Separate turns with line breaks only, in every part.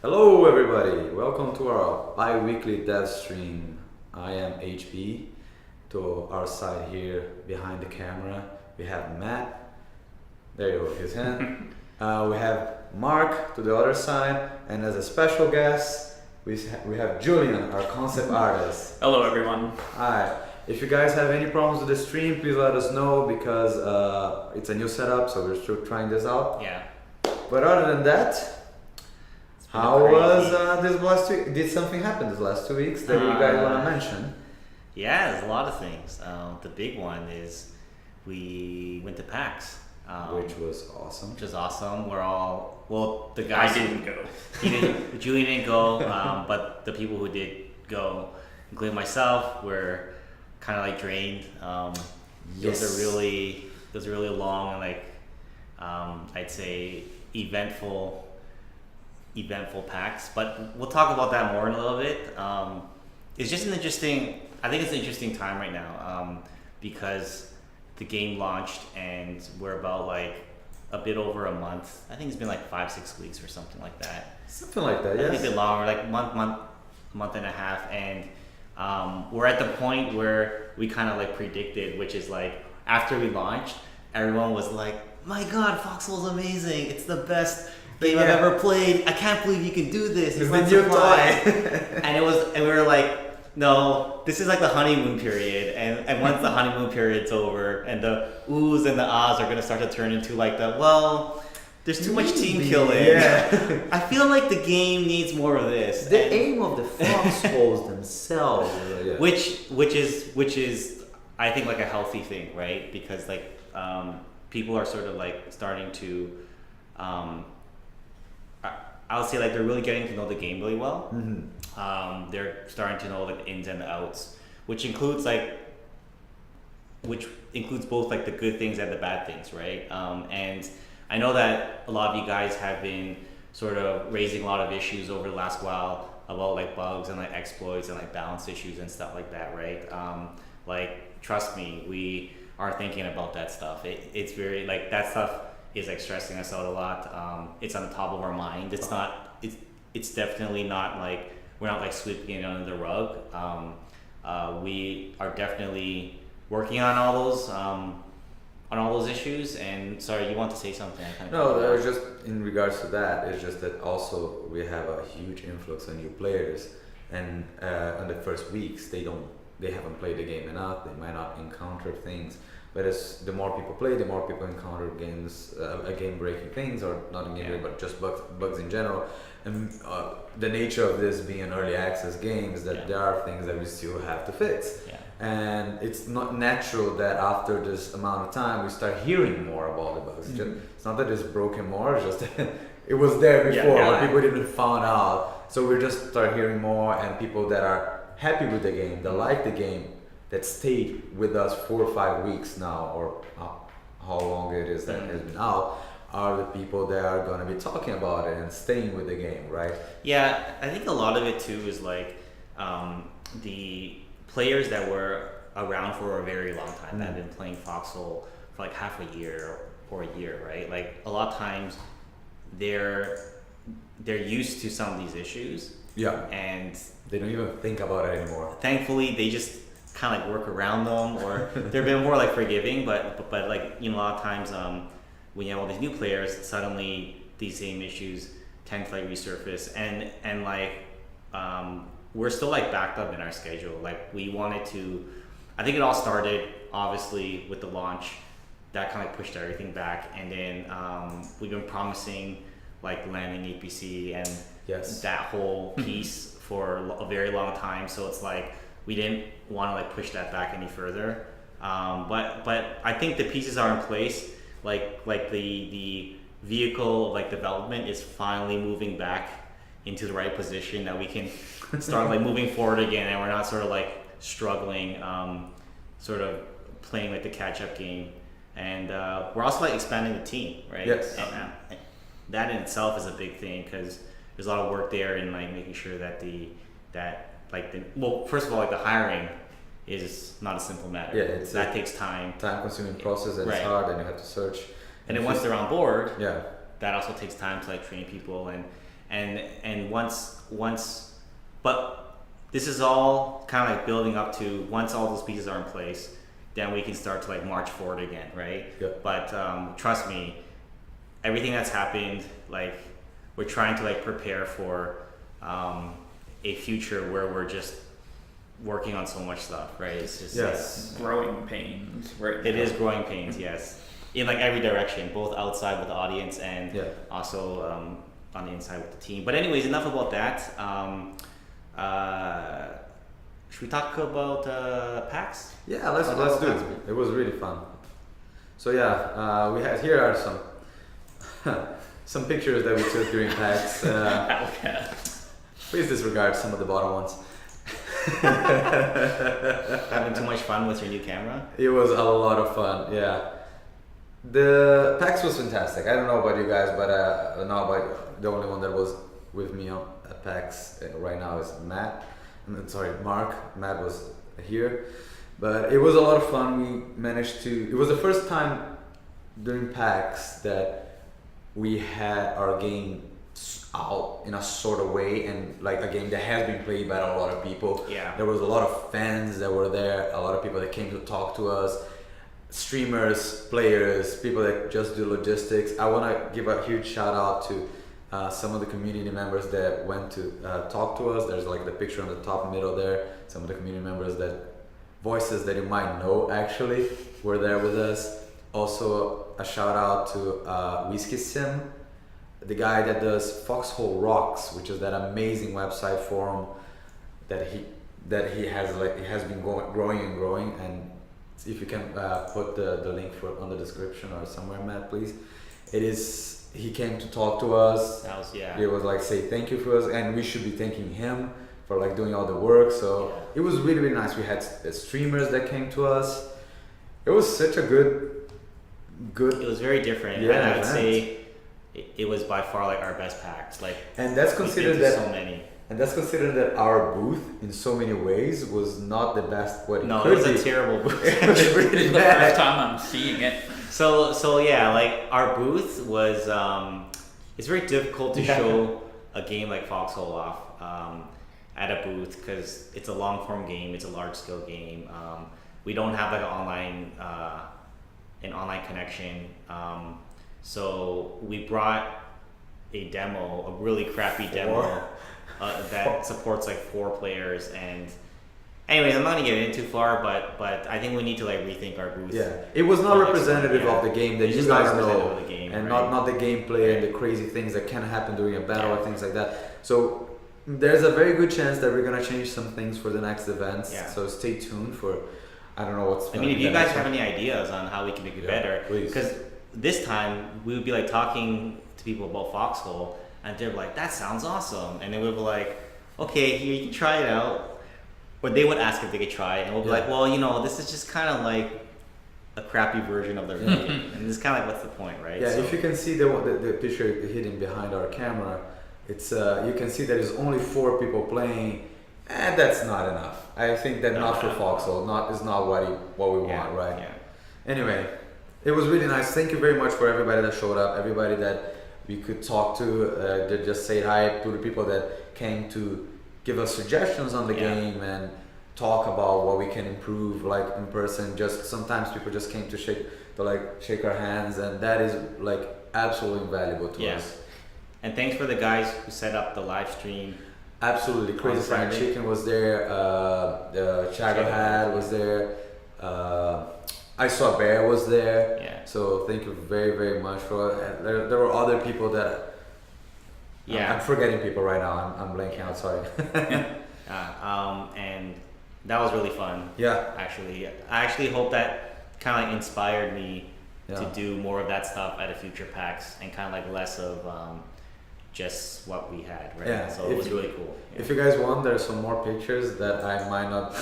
Hello everybody, welcome to our bi-weekly dev stream. I am HB. To our side here behind the camera we have Matt. There you go, his hand. We have Mark to the other side, and as a special guest we have Julian, our concept artist.
Hello everyone.
Hi. If you guys have any problems with the stream, please let us know because it's a new setup, so we're still trying this out.
Yeah.
But other than that, how was this last week? Did something happen this last 2 weeks that you guys want to mention?
Yeah, there's a lot of things. The big one is we went to PAX.
Which was awesome.
Which was awesome. We're all, well, the guys...
I didn't go.
Julian didn't go, but the people who did go, including myself, were kind of like drained.
Yes.
It was a really long and like, I'd say eventful PAX, but we'll talk about that more in a little bit. It's just I think it's an interesting time right now because the game launched and we're about like a bit over a month. I think it's been like 5-6 weeks or something like that.
Something like that,
I think
yes.
it's been longer, like month and a half, and we're at the point where we kind of like predicted, which is like after we launched, everyone was like, "My God, Foxhole's amazing! It's the best game I've ever played. I can't believe you can do this.
It's the new toy."
and we were like, no, this is like the honeymoon period, and once the honeymoon period's over, and the oohs and the ahs are gonna start to turn into like there's too much team killing.
Yeah.
I feel like the game needs more of this.
The aim of the foxholes themselves,
which is I think like a healthy thing, right? Because like people are sort of like starting to I would say like they're really getting to know the game really well.
Mm-hmm.
They're starting to know like the ins and the outs, which includes both like the good things and the bad things, right? And I know that a lot of you guys have been sort of raising a lot of issues over the last while about like bugs and like exploits and like balance issues and stuff like that, right? Like trust me, we are thinking about that stuff. It's very like that stuff is like stressing us out a lot. It's on the top of our mind. It's definitely not like we're not like sweeping it under the rug. We are definitely working on all those issues. And sorry, you want to say something?
No, that was just in regards to that. It's just that also we have a huge influx of new players, and in the first weeks they haven't played the game enough. They might not encounter things. But as the more people play, the more people encounter game-breaking things, or not in game breaking, but just bugs in general. And the nature of this being an early access game is that there are things that we still have to fix.
Yeah.
And it's not natural that after this amount of time we start hearing more about the bugs.
Mm-hmm.
It's not that it's broken more, it's just that it was there before, but people didn't find out. So we just start hearing more, and people that are happy with the game, that like the game, that stayed with us 4 or 5 weeks now, or how long it is that has been out, are the people that are going to be talking about it and staying with the game, right?
Yeah, I think a lot of it too is like the players that were around for a very long time, that have been playing Foxhole for like half a year or a year, right? Like a lot of times they're used to some of these issues. Yeah. And
they don't even think about it anymore.
Thankfully, they just kind of like work around them, or they're a bit more like forgiving, but like, you know, a lot of times when you have all these new players, suddenly these same issues tend to like resurface, and like we're still like backed up in our schedule. Like we wanted to, I think it all started obviously with the launch that kind of like pushed everything back, and then we've been promising like landing APC and that whole piece for a very long time, so it's like we didn't want to like push that back any further, but I think the pieces are in place. Like the vehicle like development is finally moving back into the right position, that we can start like moving forward again, and we're not sort of like struggling, sort of playing like the catch-up game. And we're also like expanding the team, right?
Yes.
And that in itself is a big thing, because there's a lot of work there in like making sure that first of all, like the hiring is not a simple matter.
Yeah,
that takes time
consuming process, and it's hard, and you have to search.
And then once they're on board,
that
also takes time to like train people, and once, but this is all kind of like building up to once all those pieces are in place, then we can start to like march forward again, right?
Yeah.
But trust me, everything that's happened, like we're trying to like prepare for a future where we're just working on so much stuff, right? It's just
Yes.
Growing pains, right?
it is growing pains, yes, in like every direction, both outside with the audience and
Yeah.
also on the inside with the team. But anyways, enough about that. Should we talk about PAX?
Yeah, let's
About
do
PAX?
it. It was really fun. So yeah, we had here are some some pictures that we took during PAX.
Okay.
Please disregard some of the bottom ones.
Having too much fun with your new camera?
It was a lot of fun. Yeah, the PAX was fantastic. I don't know about you guys, but no, but the only one that was with me at PAX right now is Matt. Sorry, Mark. Matt was here, but it was a lot of fun. We managed to. It was the first time during PAX that we had our game out in a sort of way, and like a game that has been played by a lot of people.
Yeah.
There was a lot of fans that were there, a lot of people that came to talk to us, streamers, players, people that just do logistics. I want to give a huge shout out to some of the community members that went to talk to us. There's like the picture on the top middle there. Some of the community members that voices that you might know actually were there with us. Also a shout out to Whiskey Sim, the guy that does Foxhole Rocks, which is that amazing website forum that he has been growing and growing. And if you can put the link for on the description or somewhere, Matt, please. It is. He came to talk to us.
That was, yeah.
He was like, say thank you for us, and we should be thanking him for like doing all the work. So
Yeah.
it was really, really nice. We had streamers that came to us. It was such a good.
It was very different.
Yeah,
and I would
event.
say it was by far like our best PAX. Like,
And that's
we've been
considered
to
that.
so many.
And that's considered that our booth, in so many ways, was not the best. What it
No, it
could
was
be.
a terrible booth.
It was really
This is the
bad.
first time I'm seeing it.
So yeah, like our booth was it's very difficult to
Yeah.
show a game like Foxhole off at a booth because it's a long form game, it's a large scale game. We don't have like an online connection, so we brought a demo, a really crappy demo that supports like 4 players. And anyways, I'm not gonna get into too far, but I think we need to like rethink our booth.
Yeah, it was not
For next
representative
one, yeah.
of the game that
It's
you
just not
guys
representative
know,
of the game,
and
right?
not the gameplay and the crazy things that can happen during a battle
Yeah.
or things like that. So there's a very good chance that we're gonna change some things for the next events.
Yeah.
So stay tuned for. I don't know what's.
I mean, if you guys have any ideas on how we can make it
Yeah,
better,
please.
because this time we would be like talking to people about Foxhole, and they're like, "That sounds awesome," and then we'd be like, "Okay, here you can try it out," or they would ask if they could try it, and we'll be
Yeah.
like, "Well, you know, this is just kind of like a crappy version of their game," and it's kind of like, what's the point, right?
Yeah,
So-
if you can see the picture hidden behind our camera, it's you can see that there's only 4 people playing, and that's not enough. I think that
No,
not for
no.
Foxhole, not what we
yeah,
want, right?
Yeah.
Anyway, it was really nice. Thank you very much for everybody that showed up, everybody that we could talk to, that just say hi to the people that came to give us suggestions on the
Yeah.
game and talk about what we can improve, like in person. Just sometimes people just came to shake our hands, and that is like absolutely invaluable to
Yeah.
us.
And thanks for the guys who set up the live stream.
Absolutely, Crazy
On
Fried
Saturday.
Chicken was there. Chago Hat was there. I Saw Bear was there.
Yeah.
So thank you very, very much for. There were other people that.
Yeah.
I'm forgetting people right now. I'm blanking out. Sorry.
And that was really fun.
Yeah.
Actually, I actually hope that kind of like inspired me
Yeah.
to do more of that stuff at a future PAX and kind of like less of just what we had, right?
Yeah,
So it was really cool. Yeah.
If you guys want, there's some more pictures that I might not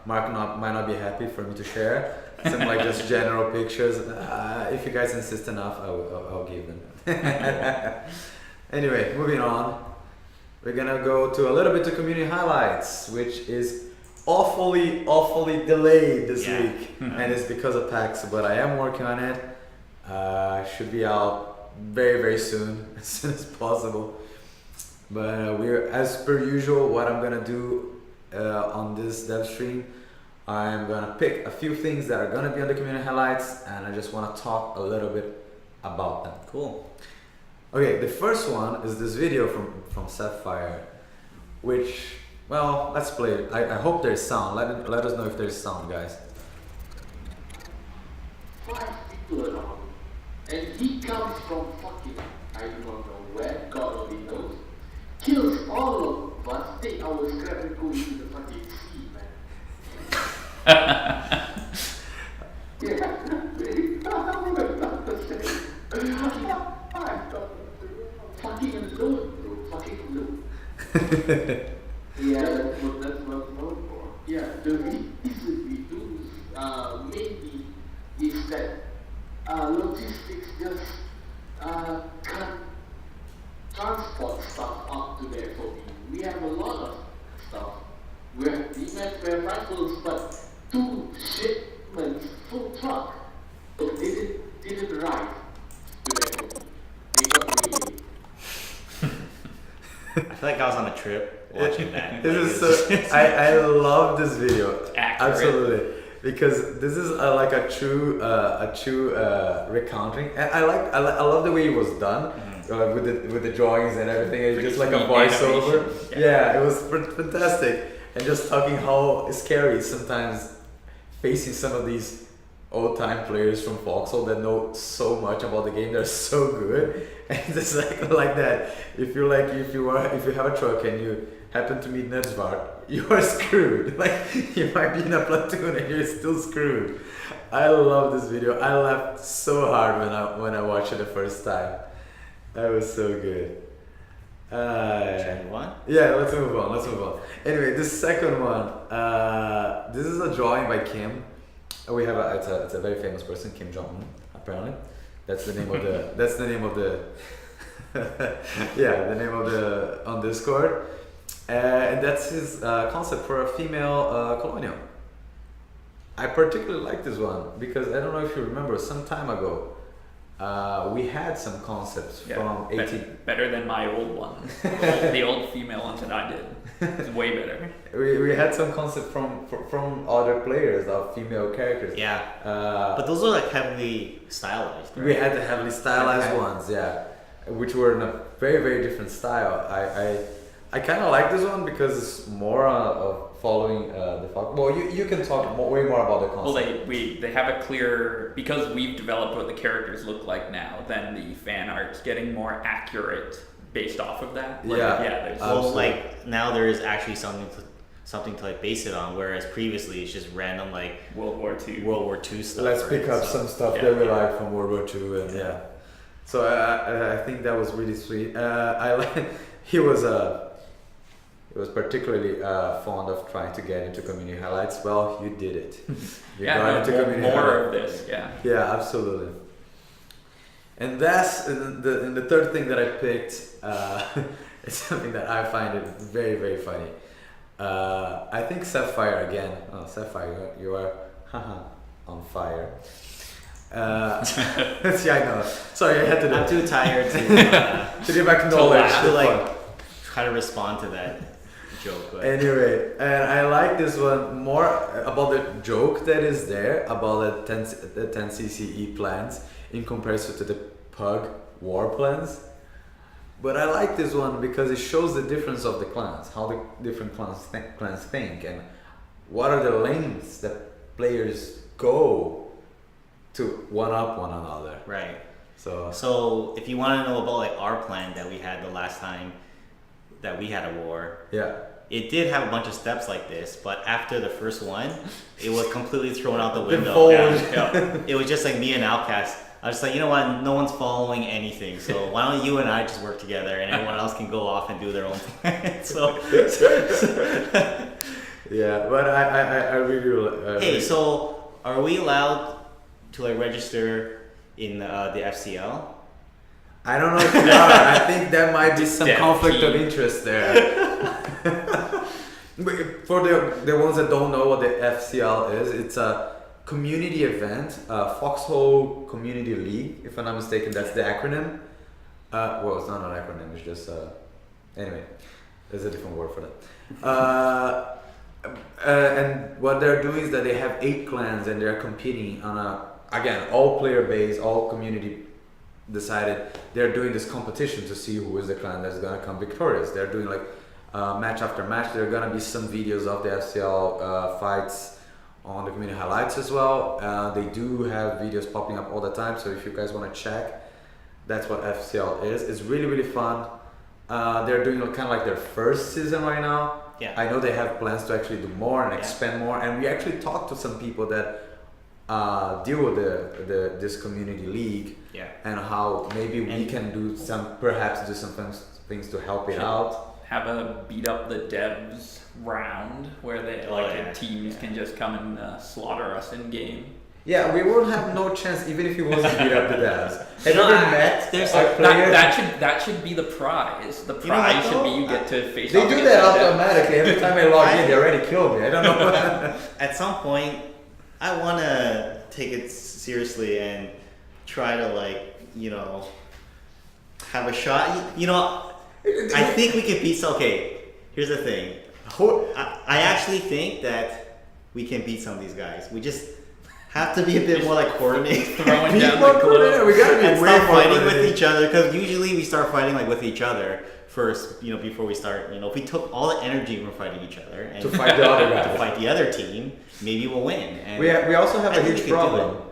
might not be happy for me to share. Some like just general pictures. If you guys insist enough, I'll give them. Anyway, moving on. We're gonna go to a little bit to community highlights, which is awfully delayed this
Yeah.
week, and it's because of PAX. But I am working on it. Should be out very soon, as soon as possible. But we're, as per usual, what I'm gonna do on this dev stream, I'm gonna pick a few things that are gonna be on the community highlights, and I just wanna talk a little bit about them.
Cool.
Okay, the first one is this video from Sapphire, which, well, let's play it. I hope there's sound. Let us know if there's sound, guys.
5 people around, and he comes from fucking, I do not know where, God only knows, kills all of us, take our scrap and go into the fucking sea, man. Yeah, fucking alone, bro, fucking alone. Yeah, that's what I'm known for. Yeah, the reason we do mainly is that logistics just can't transport stuff up to there for me. We have a lot of stuff. We have rifles, but 2 shipments full truck didn't arrive to there for me. They got delayed.
I feel like I was on a trip watching that.
This is so. I love this video.
Accurate.
Absolutely, because this is like a true recounting, and I love the way it was done with the drawings and everything. It's just like a voiceover.
Animation.
Yeah, it was fantastic, and just talking how scary sometimes facing some of these old-time players from Foxhole that know so much about the game. They're so good, and it's like that. If you have a truck and you happen to meet Nedzvar, you are screwed. Like, you might be in a platoon and you're still screwed. I love this video. I laughed so hard when I watched it the first time. That was so good.
Should we move on?
Yeah, let's move on. Anyway, this second one. This is a drawing by Kim. We have it's a very famous person, Kim Jong-un, apparently. That's the name of the yeah, the name of the on Discord. And that's his concept for a female colonial. I particularly like this one because I don't know if you remember, some time ago we had some concepts from 18.
Better than my old ones. The old female ones that I did. It's way better.
We had some concept from other players of female characters.
Yeah. But those are like heavily stylized, right?
We had the heavily stylized ones, yeah, which were in a very, very different style. I kind of like this one because it's more of following the Fox. Well, you can talk way more about the concept.
Well, they have a clear, because we've developed what the characters look like now, then the fan art's getting more accurate based off of that. Like, there's
well, like now there is actually something to like base it on, whereas previously it's just random like
World War II
stuff.
Let's
right?
pick up some stuff that we like from World War II, and
Yeah.
So I think that was really sweet. I like he was particularly fond of trying to get into community highlights. Well, you did it. You got into community
more
highlights.
of this, yeah.
Yeah, absolutely. And that's the third thing that I picked. It's something that I find it very, very funny. I think Sapphire again. Oh, Sapphire, you are on fire. See, I know. Sorry, I had to.
I'm too tired to
get back to knowledge.
to like try to respond to that joke. But.
Anyway, and I like this one more about the joke that is there about the 10 CCE plans in comparison to the Pug war plans. But I like this one because it shows the difference of the clans, how the different clans think, and what are the lengths that players go to one-up one another.
Right.
So
if you want to know about like our plan that we had the last time that we had a war,
yeah,
it did have a bunch of steps like this, but after the first one, it was completely thrown out the window.
Devolved.
It was just like me and Outcast. I was like, you know what? No one's following anything, so why don't you and I just work together, and everyone else can go off and do their own plan.
Yeah, but I really.
Hey, so are we allowed to like register in the FCL?
I don't know if you are. I think there might be some conflict of interest there. But for the ones that don't know what the FCL is, it's a community event, Foxhole Community League, if I'm not mistaken, that's the acronym. Well, it's not an acronym, it's just Anyway, there's a different word for that. And what they're doing is that they have 8 clans and they're competing on again, all player base, all community decided they're doing this competition to see who is the clan that's gonna come victorious. They're doing like match after match. There are gonna be some videos of the FCL fights on the community highlights as well. They do have videos popping up all the time, so if you guys want to check, that's what FCL is. It's really, really fun. They're doing kind of like their first season right now.
Yeah.
I know they have plans to actually do more and expand more, and we actually talked to some people that deal with this community league, and how maybe we can do some things to help it out.
Have a beat up the devs round where the teams can just come and slaughter us in game.
Yeah, we won't have no chance even if he wants to beat up the devs. Have you ever met
that should be the prize. The prize should be you get to face.
They do that automatically. Every time I log in, they already killed me. I don't know.
At some point, I want to take it seriously and try to have a shot. I think we can beat. Okay, here's the thing. I actually think that we can beat some of these guys. We just have to be a bit more coordinated.
Throwing down the glove.
We gotta be
and
way
start
more
fighting with
coordinated.
each other, because usually we start fighting with each other first. Before we start. If we took all the energy we're fighting each other and
To fight the other guy.
to fight the other team, maybe we'll win. And
We also have
I
a
think we
huge
can do
problem.
it.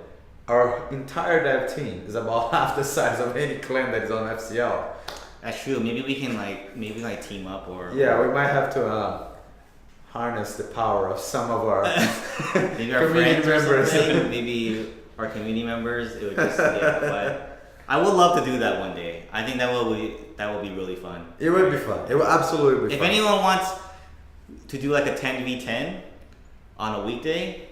Our entire dev team is about half the size of any clan that is on FCL.
That's true. Maybe we can team up or
Yeah, we might have to harness the power of some of our
maybe our
community
friends or
members.
something, maybe our community members. It would just but I would love to do that one day. I think that will be really fun.
It would be fun. It would absolutely be
If
fun.
anyone wants to do like a 10v10 on a weekday,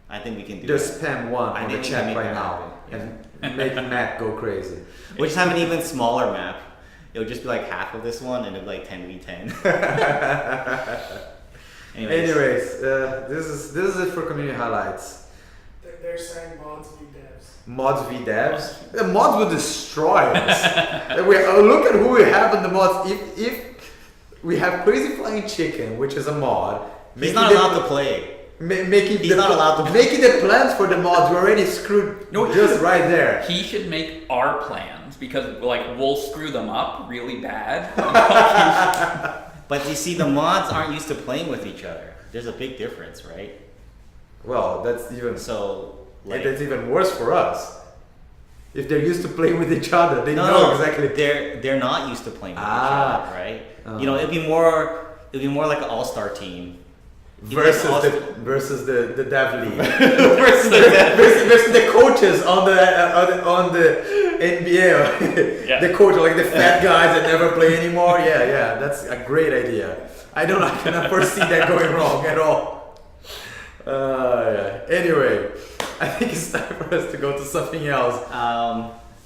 I think we can do
Just
that.
spam one
I
on
think
the
we can
chat
make
right
that
now
happen.
and make Matt go crazy.
We'll just have an even smaller map. It'll just be like half of this one, and it'll be like 10v10.
Anyways, this is it for community highlights.
They're saying mods v devs.
Mods v devs. The mods will destroy us. Look at who we have in the mods. If we have Crazy Flying Chicken, which is a mod,
He's not allowed to play.
He's
not allowed to
making the plans for the mods. We're already screwed. Just right there.
He should make our plans because we'll screw them up really bad.
But you see, the mods aren't used to playing with each other. There's a big difference, right?
Well, that's even
That's
even worse for us. If they're used to playing with each other, they know exactly.
They're not used to playing with each other, right? It'd be more like an all-star team.
Versus the dev league.
Versus the dev.
versus the coaches on the NBA.
Yeah.
The coach, like the fat guys that never play anymore. Yeah, that's a great idea. I cannot foresee that going wrong at all. Anyway, I think it's time for us to go to something else.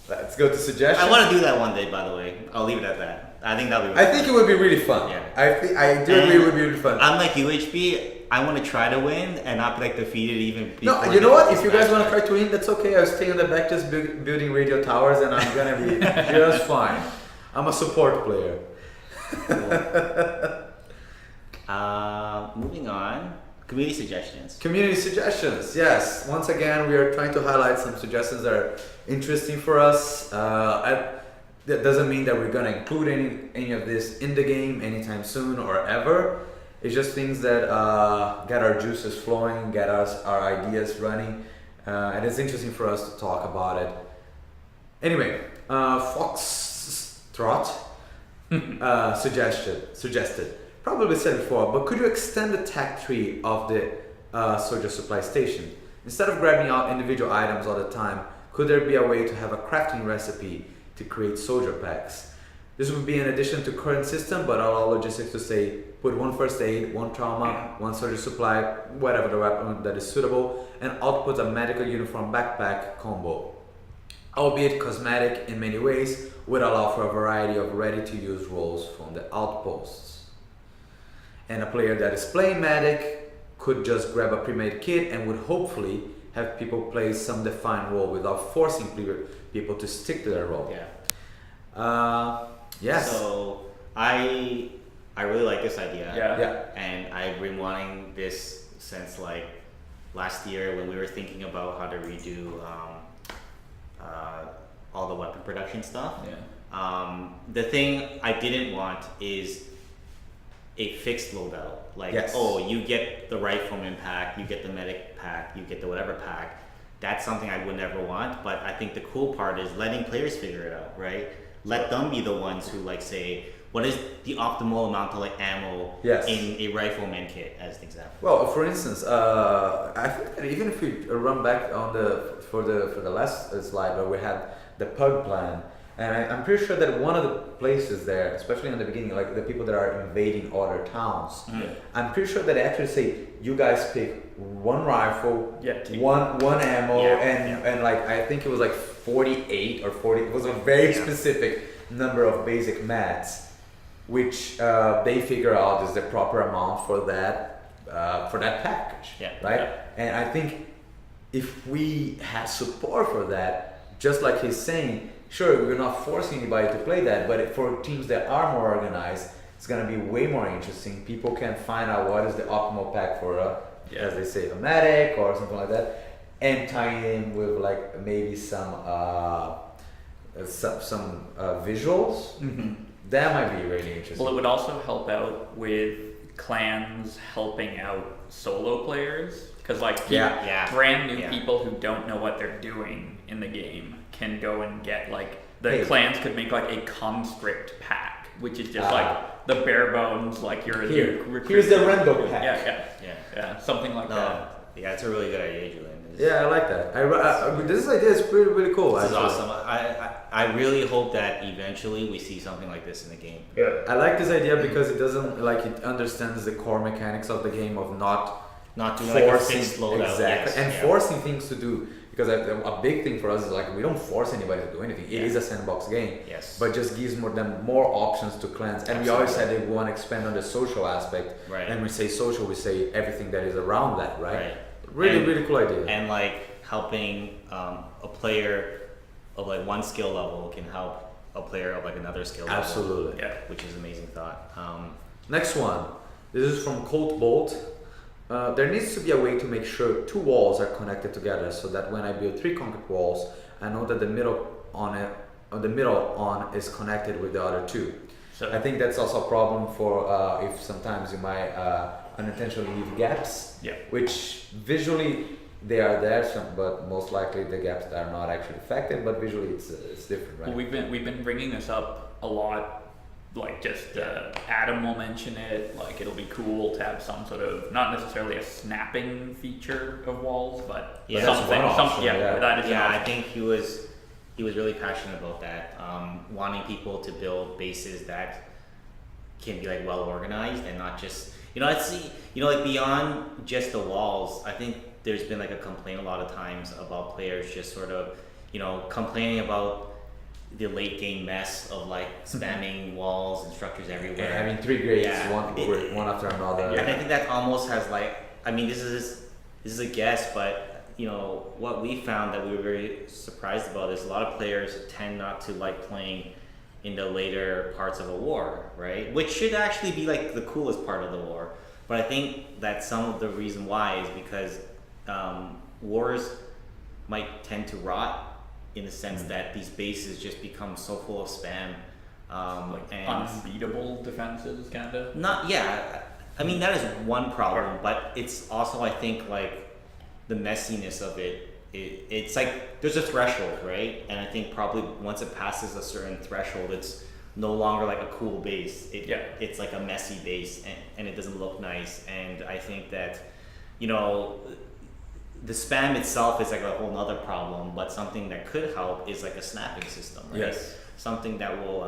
Let's go to suggestions.
I want to do that one day, by the way. I'll leave it at that. I think that'll be
I think it would be really fun.
Yeah.
I do agree it would be really fun.
Unlike UHB, I want to try to win and not be defeated even before.
No, you know what? If you guys want to try to win, that's okay. I'll stay on the back just building radio towers and I'm gonna be just fine. I'm a support player.
Moving on. Community suggestions.
Community suggestions, yes. Once again, we are trying to highlight some suggestions that are interesting for us. That doesn't mean that we're gonna include any of this in the game anytime soon or ever. It's just things that get our juices flowing, get our ideas running, and it's interesting for us to talk about it. Anyway, Foxtrot suggested, probably said before, but could you extend the tech tree of the soldier supply station? Instead of grabbing out individual items all the time, could there be a way to have a crafting recipe to create soldier packs? This would be in addition to current system, but allow logistics to say, put one first aid, one trauma, one soldier supply, whatever the weapon that is suitable, and output a medical uniform backpack combo. Albeit cosmetic in many ways, would allow for a variety of ready-to-use roles from the outposts. And a player that is playing medic could just grab a pre-made kit and would hopefully have people play some defined role without forcing people to stick to their role.
Yeah.
Yes.
So I really like this idea.
Yeah.
And I've been wanting this since like last year when we were thinking about how to redo all the weapon production stuff.
Yeah.
The thing I didn't want is a fixed loadout. Like,
Yes.
oh, you get the rifleman pack, you get the medic pack, you get the whatever pack. That's something I would never want. But I think the cool part is letting players figure it out, right? Let them be the ones who like say, what is the optimal amount of like ammo
Yes.
in a rifleman kit, as an example.
Well, for instance, I think that even if we run back on for the last slide where we had the pug plan, and I'm pretty sure that one of the places there, especially in the beginning, like the people that are invading other towns, I'm pretty sure that they actually say you guys pick one rifle, one ammo, and like I think it was like 48 or 40. It was a very specific number of basic mats, which they figure out is the proper amount for that package, right? And I think if we have support for that, just like he's saying, sure, we're not forcing anybody to play that, but for teams that are more organized, it's gonna be way more interesting. People can find out what is the optimal pack for as they say, a medic or something like that, and tie in with like maybe some visuals.
Mm-hmm.
That might be really interesting.
Well, it would also help out with clans helping out solo players, because like brand new people who don't know what they're doing in the game can go and get like clans could make like a conscript pack, which is just like the bare bones, like you're
here's the random pack.
Yeah, something like that.
Yeah, it's a really good idea, Julian.
Yeah, I like that. This idea is really cool.
This is awesome. I really hope that eventually we see something like this in the game.
Yeah, I like this idea because it doesn't it understands the core mechanics of the game of not
doing
forcing,
like a fixed loadout.
Exactly, and forcing things to do. Because a big thing for us is like we don't force anybody to do anything. It is a sandbox game, but just gives them more options to clans. And we always said that we want to expand on the social aspect.
Right.
And when we say social, we say everything that is around that, right? Really cool idea.
And like helping a player of like one skill level can help a player of like another skill level.
Absolutely.
Yeah, which is an amazing thought.
Next one. This is from Colt Bolt. There needs to be a way to make sure two walls are connected together so that when I build 3 concrete walls, I know that the middle on is connected with the other 2. So I think that's also a problem for if sometimes you might unintentionally leave gaps, which visually they are there, but most likely the gaps are not actually affected, but visually it's different, right?
Well, we've been bringing this up a lot. Like just Adam will mention it, like it'll be cool to have some sort of, not necessarily a snapping feature of walls, but something, I
think he was really passionate about that, wanting people to build bases that can be like well organized and not just, like beyond just the walls. I think there's been like a complaint a lot of times about players just sort of, complaining about the late game mess of like spamming walls and structures everywhere.
Having 3 grades, one after another.
And I think that almost has like, this is a guess, but what we found that we were very surprised about is a lot of players tend not to like playing in the later parts of a war, right? Which should actually be like the coolest part of the war. But I think that some of the reason why is because wars might tend to rot, in the sense that these bases just become so full of spam,
and unbeatable defenses, kind of.
That is one problem, but it's also, I think, like the messiness of it. It's like there's a threshold, right? And I think probably once it passes a certain threshold, it's no longer like a cool base. It's like a messy base, and it doesn't look nice. And I think that, the spam itself is like a whole nother problem, but something that could help is like a snapping system, right?
Yes.
Something that will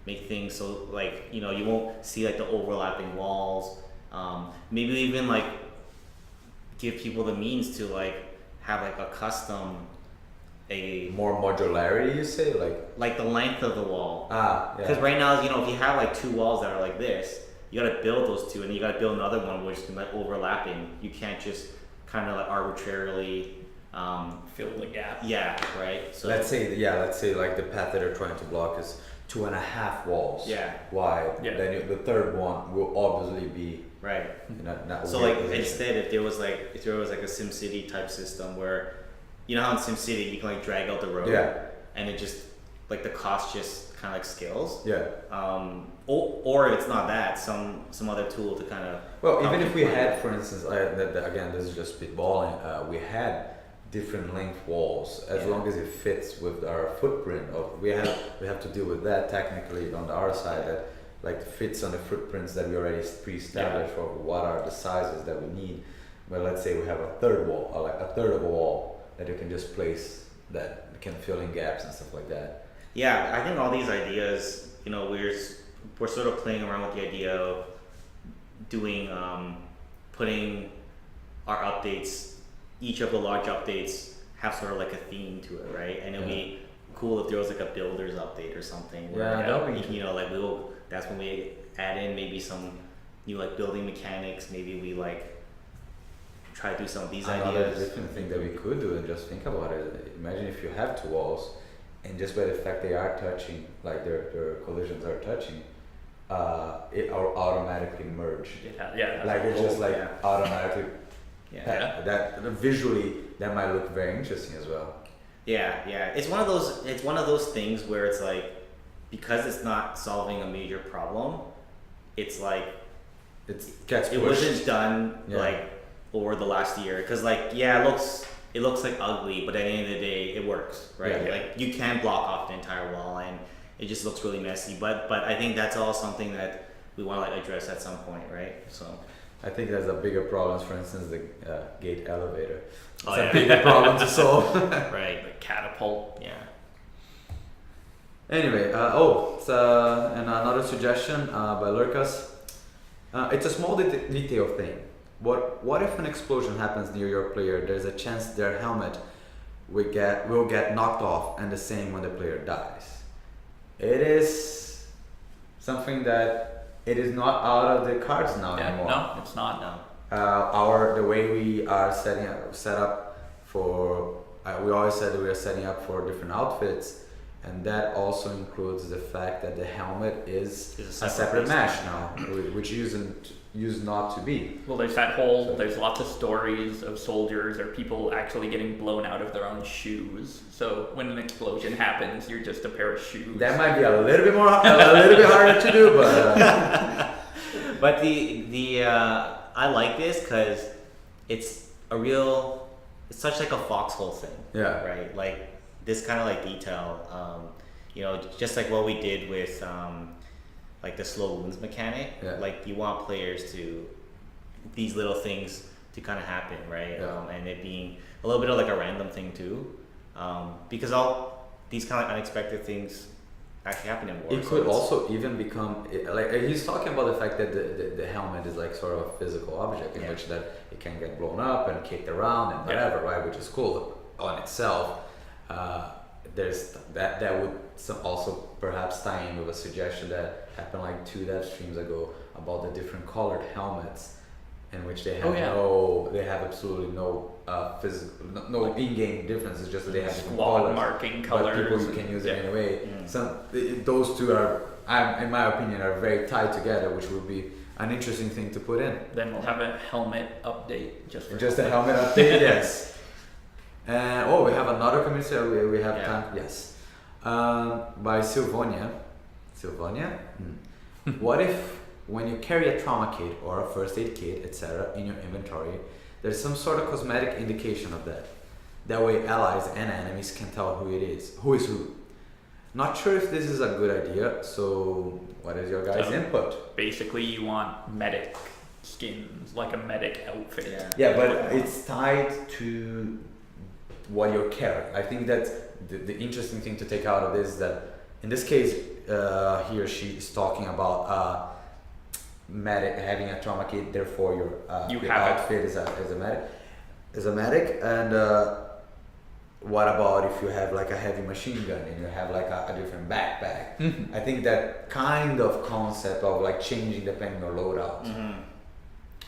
make things so like, you won't see like the overlapping walls. Maybe even like give people the means to like have like a custom,
more modularity, you say,
like the length of the wall.
Because
right now, if you have like 2 walls that are like this, you gotta build those 2, and you gotta build another one which is like overlapping. You can't just kind of like arbitrarily
fill the gap.
Yeah, right. So
let's say like the path that they're trying to block is 2.5 walls
Yeah.
wide.
Yeah.
Then the third one will obviously be
Right.
not
So
weird
like
position.
instead, if there was like a SimCity type system where, you know how in SimCity you can like drag out the road,
Yeah.
and it just like the cost just kind of like scales.
Yeah.
Or if it's not that, some other tool to kind of.
Well, even if we had, for instance, again, this is just spitballing. We had different length walls as long as it fits with our footprint. We have to deal with that technically on our side that like fits on the footprints that we already pre-established for what are the sizes that we need. But let's say we have a third wall, or like a third of a wall that you can just place that can fill in gaps and stuff like that.
Yeah, I think all these ideas, you know, we're sort of playing around with the idea of doing, putting our updates, each of the large updates have sort of like a theme to it, right? And it'll be cool if there was like a builder's update or something. Where,
that would be
you know, like that's when we add in maybe some new like building mechanics. Maybe we like try to do some of these
Another
ideas.
different thing that we could do and just think about it. Imagine if you have two walls, and just by the fact they are touching, like their collisions are touching, it are automatically merge.
Yeah.
Like it's just like automatically.
Yeah.
That visually that might look very interesting as well.
Yeah. It's one of those things where it's like, because it's not solving a major problem, it's like
It gets pushed.
it wasn't done
Yeah.
like over the last year, because like it looks like ugly, but at the end of the day it works, right?
Yeah.
Like you can block off the entire wall and it just looks really messy, but I think that's all something that we want to like address at some point, right? So
I think there's a bigger problem. For instance, the gate elevator. It's
Oh,
a
yeah.
bigger problem to solve.
right.
The catapult.
Yeah.
Anyway, it's and another suggestion by Lurkas. It's a small detail thing. What if an explosion happens near your player? There's a chance their helmet will get knocked off, and the same when the player dies. It is something that it is not out of the cards now anymore.
No, it's not.
No.
The way we are set up for we always said that we are setting up for different outfits, and that also includes the fact that the helmet is a separate mesh now, which used not to be.
Well, there's lots of stories of soldiers or people actually getting blown out of their own shoes. So when an explosion happens, you're just a pair of shoes.
That might be a little bit harder to do, but
But the I like this because it's such like a Foxhole thing.
Yeah.
Right. Like this kind of like detail. You know, just like what we did with like the slow wounds mechanic.
Yeah.
Like you want players to these little things to kind of happen, right?
Yeah.
And it being a little bit of like a random thing too, because all these kind of unexpected things actually happen in war.
it could also even become like he's talking about the fact that the helmet is like sort of a physical object in which that it can get blown up and kicked around and whatever, right? Which is cool on itself. There's that would also perhaps tie in with a suggestion that happened like 2 dev streams ago about the different colored helmets, in which they have they have absolutely no physical no in-game difference. It's just that they have different
Squad
colors,
marking
but
colors.
people can use it anyway.
Mm.
Those two are, in my opinion, are very tied together, which would be an interesting thing to put in.
Then we'll have a helmet update
Just a helmet update, yes. And we have another community. We have time. Yes, by Sylvonia. What if when you carry a trauma kit or a first aid kit, etc., in your inventory, there's some sort of cosmetic indication of that? That way, allies and enemies can tell who is who. Not sure if this is a good idea. So, what is your guys' input?
Basically, you want medic skins, like a medic outfit.
Yeah, but it's tied to what you're carrying. I think that the interesting thing to take out of this is that in this case, he or she is talking about medic having a trauma kit. Therefore, your outfit is a medic. And what about if you have like a heavy machine gun and you have like a different backpack?
Mm-hmm.
I think that kind of concept of like changing depending on loadout.
Mm-hmm.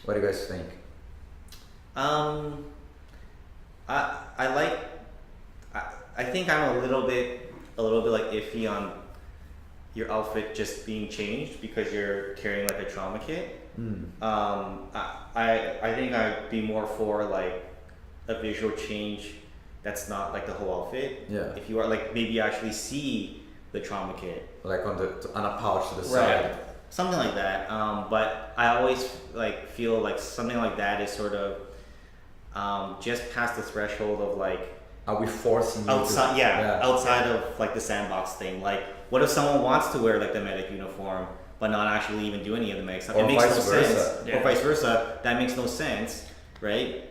What do you guys think?
I think I'm a little bit like iffy on your outfit just being changed because you're carrying like a trauma kit. I think I'd be more for like a visual change that's not like the whole outfit.
Yeah.
If you are like maybe you actually see the trauma kit.
Like on a pouch to the side.
Something like that. But I always like feel like something like that is sort of just past the threshold of like
are we forcing you
outside outside of like the sandbox thing. Like what if someone wants to wear like the medic uniform but not actually even do any of the medic stuff? It makes no sense. Or vice versa. That makes no sense, right?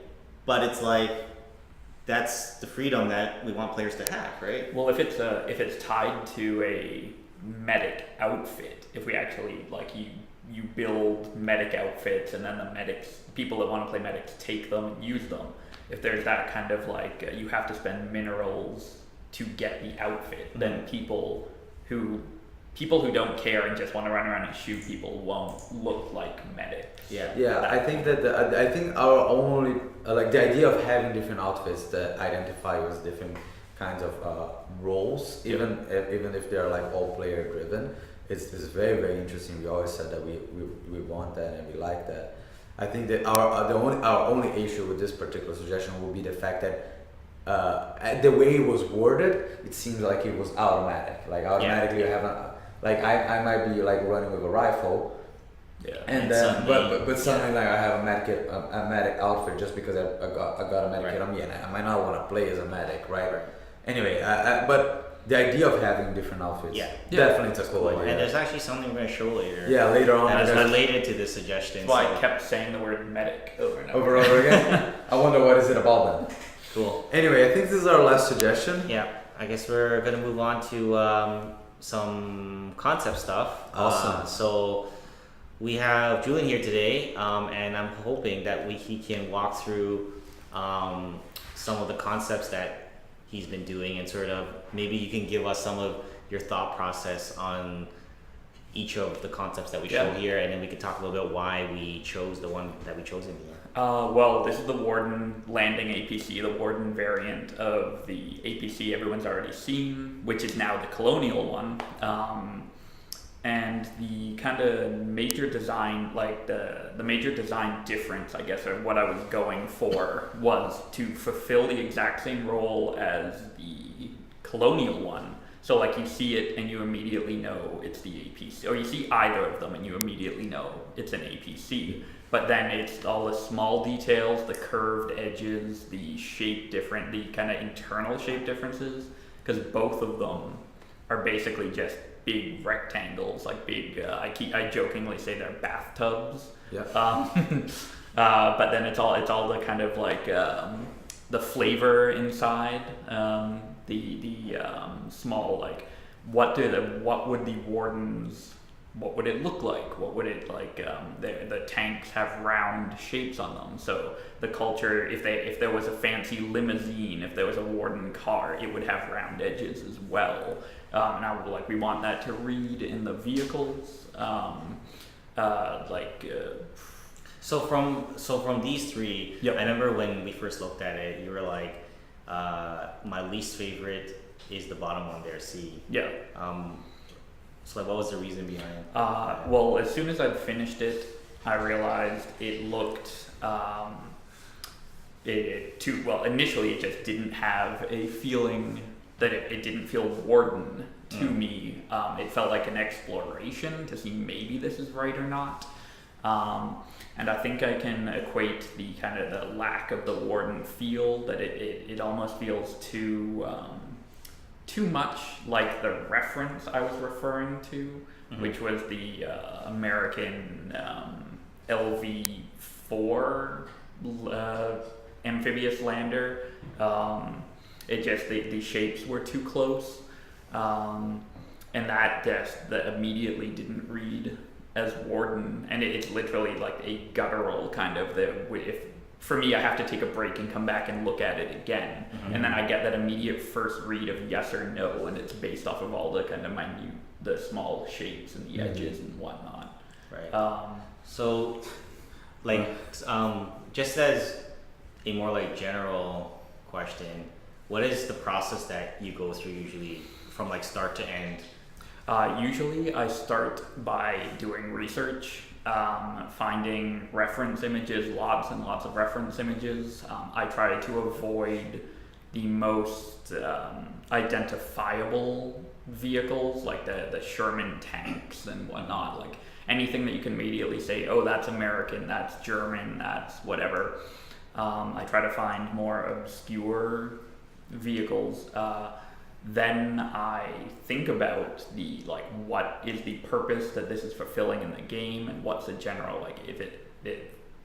But it's like that's the freedom that we want players to have, right?
Well, if it's tied to a medic outfit, if we actually like you build medic outfits and then the people that want to play medics take them and use them. If there's that kind of like you have to spend minerals to get the outfit, then people who don't care and just want to run around and shoot people won't look like medics.
Yeah. I think that I think our only like the idea of having different outfits that identify with different kinds of roles, even if they're like all player driven, it's very, very interesting. We always said that we want that and we like that. I think that our only issue with this particular suggestion would be the fact that the way it was worded, it seems like it was automatic. Like automatically you have I might be like running with a rifle, and then but suddenly like I have a medic outfit just because I got a medic kit on me, and I might not want to play as a medic, right? Anyway, but the idea of having different outfits, definitely it's a cool idea.
And there's actually something we're going to show later.
Yeah, later on.
That is related to this suggestion.
That's why I kept saying the word medic over and
over again. I wonder what is it about then.
Cool.
Anyway, I think this is our last suggestion.
Yeah, I guess we're going to move on to some concept stuff.
Awesome.
So we have Julian here today, and I'm hoping that he can walk through some of the concepts that he's been doing, and sort of maybe you can give us some of your thought process on each of the concepts that we show here, and then we can talk a little bit why we chose the one that we chose in here.
Well, this is the Warden landing APC, the Warden variant of the APC everyone's already seen, which is now the Colonial one. And the kind of major design, like the major design difference, I guess, or what I was going for was to fulfill the exact same role as the Colonial one. So like you see it and you immediately know it's the APC, or you see either of them and you immediately know it's an APC. But then it's all the small details, the curved edges, the shape different, the kind of internal shape differences, because both of them are basically just big rectangles, like big. I jokingly say they're bathtubs.
Yeah.
But then it's all the kind of like the flavor inside. The small like what would the Wardens. What would it look like? What would it like? The tanks have round shapes on them. So the culture, if there was a fancy limousine, if there was a Warden car, it would have round edges as well. And we want that to read in the vehicles.
So from these three, I remember when we first looked at it, you were like, my least favorite is the bottom one there, C. Yeah. So what was the reason behind it?
Well, as soon as I'd finished it, I realized it looked initially it just didn't have a feeling that it didn't feel Warden to me. It felt like an exploration to see maybe this is right or not. And I think I can equate the kind of the lack of the Warden feel, that it almost feels too much like the reference I was referring to, which was the American LV-4 amphibious lander. It just the shapes were too close, and that immediately didn't read as Warden, and it's literally like a guttural kind of for me, I have to take a break and come back and look at it again. And then I get that immediate first read of yes or no, and it's based off of all the kind of minute, the small shapes and the edges and whatnot.
Right. So, like, just as a more like general question, what is the process that you go through usually from like start to end?
Usually I start by doing research, finding reference images, lots and lots of reference images. I try to avoid the most identifiable vehicles, like the Sherman tanks and whatnot, like anything that you can immediately say, oh, that's American, that's German, that's whatever. I try to find more obscure vehicles. Then I think about what is the purpose that this is fulfilling in the game, and what's the general, like, if it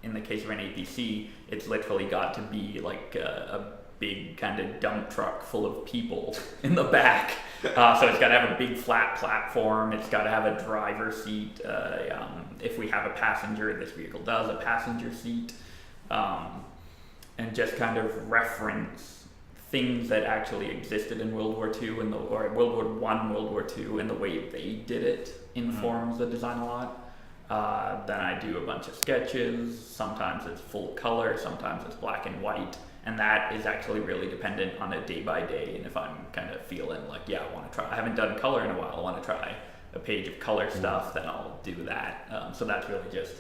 in the case of an APC, it's literally got to be like a big kind of dump truck full of people in the back. So it's got to have a big flat platform. It's got to have a driver's seat. If we have a passenger, this vehicle does, a passenger seat. And just kind of reference things that actually existed in World War II or World War I, World War II, and the way they did it informs the design a lot. Then I do a bunch of sketches. Sometimes it's full color, sometimes it's black and white, and that is actually really dependent on a day by day. And if I'm kind of feeling like, yeah, I want to try, I haven't done color in a while, I want to try a page of color stuff, then I'll do that. So that's really just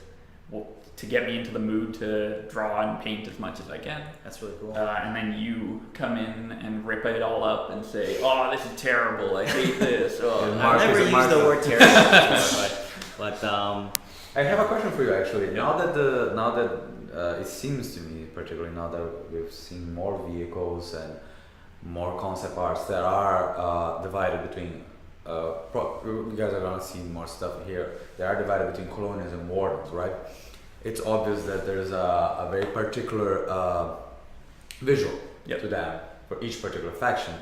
to get me into the mood to draw and paint as much as I can.
That's really cool.
And then you come in and rip it all up and say, oh, this is terrible, I hate this. Oh.
I've never used the word terrible before, but
I have a question for you actually. Now that it seems to me, particularly now that we've seen more vehicles and more concept arts that are divided between, you guys are gonna see more stuff here. They are divided between colonials and wardens, right? It's obvious that there's a very particular visual to them for each particular faction.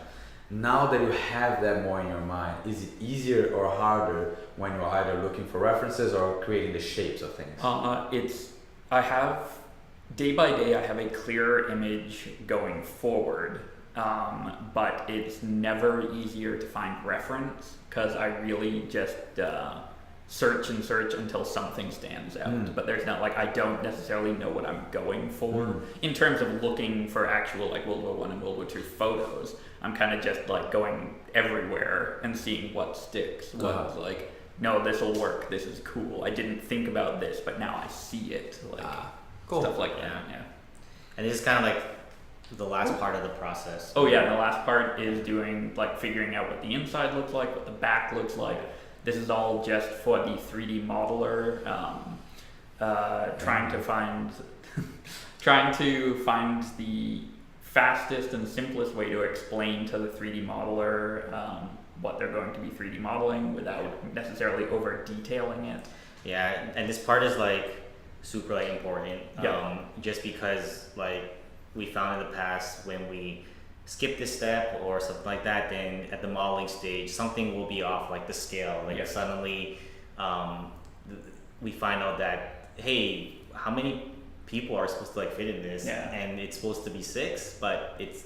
Now that you have that more in your mind, is it easier or harder when you're either looking for references or creating the shapes of things?
I have, day by day, I have a clearer image going forward, but it's never easier to find reference, because I really just search and search until something stands out. But there's not, like, I don't necessarily know what I'm going for in terms of looking for actual, like, World War I and World War II photos. I'm kind of just like going everywhere and seeing what sticks. What's like, no, this will work, this is cool, I didn't think about this, but now I see it, like
cool.
Stuff like that. Yeah.
And this is kind of like the last part of the process.
Oh yeah, the last part is doing, like, figuring out what the inside looks like, what the back looks like. This is all just for the 3D modeler, trying to find the fastest and simplest way to explain to the 3D modeler what they're going to be 3D modeling without necessarily over detailing it.
Yeah, and this part is like super like important. Just because, like, we found in the past when we skip this step or something like that, then at the modeling stage something will be off, like the scale, like suddenly we find out that, hey, how many people are supposed to like fit in this, and it's supposed to be 6, but it's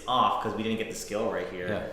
off because we didn't get the scale right here.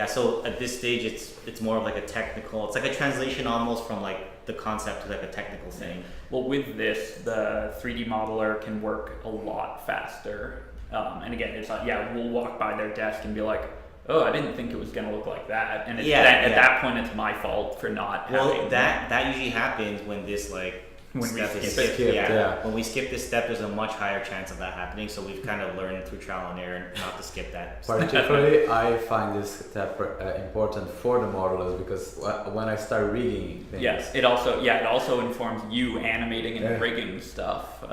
So at this stage it's more of like a technical, it's like a translation almost from like the concept to like a technical thing.
Well, with this, the 3D modeler can work a lot faster. And again, it's like, we'll walk by their desk and be like, oh, I didn't think it was going to look like that. And at that point, it's my fault for not having...
Well, that usually happens when this, like, step is skipped. When we skip this step, there's a much higher chance of that happening. So we've kind of learned through trial and error not to skip that step.
Particularly, I find this step important for the modelers, because when I start rigging things...
Yes, it also informs you animating and rigging stuff.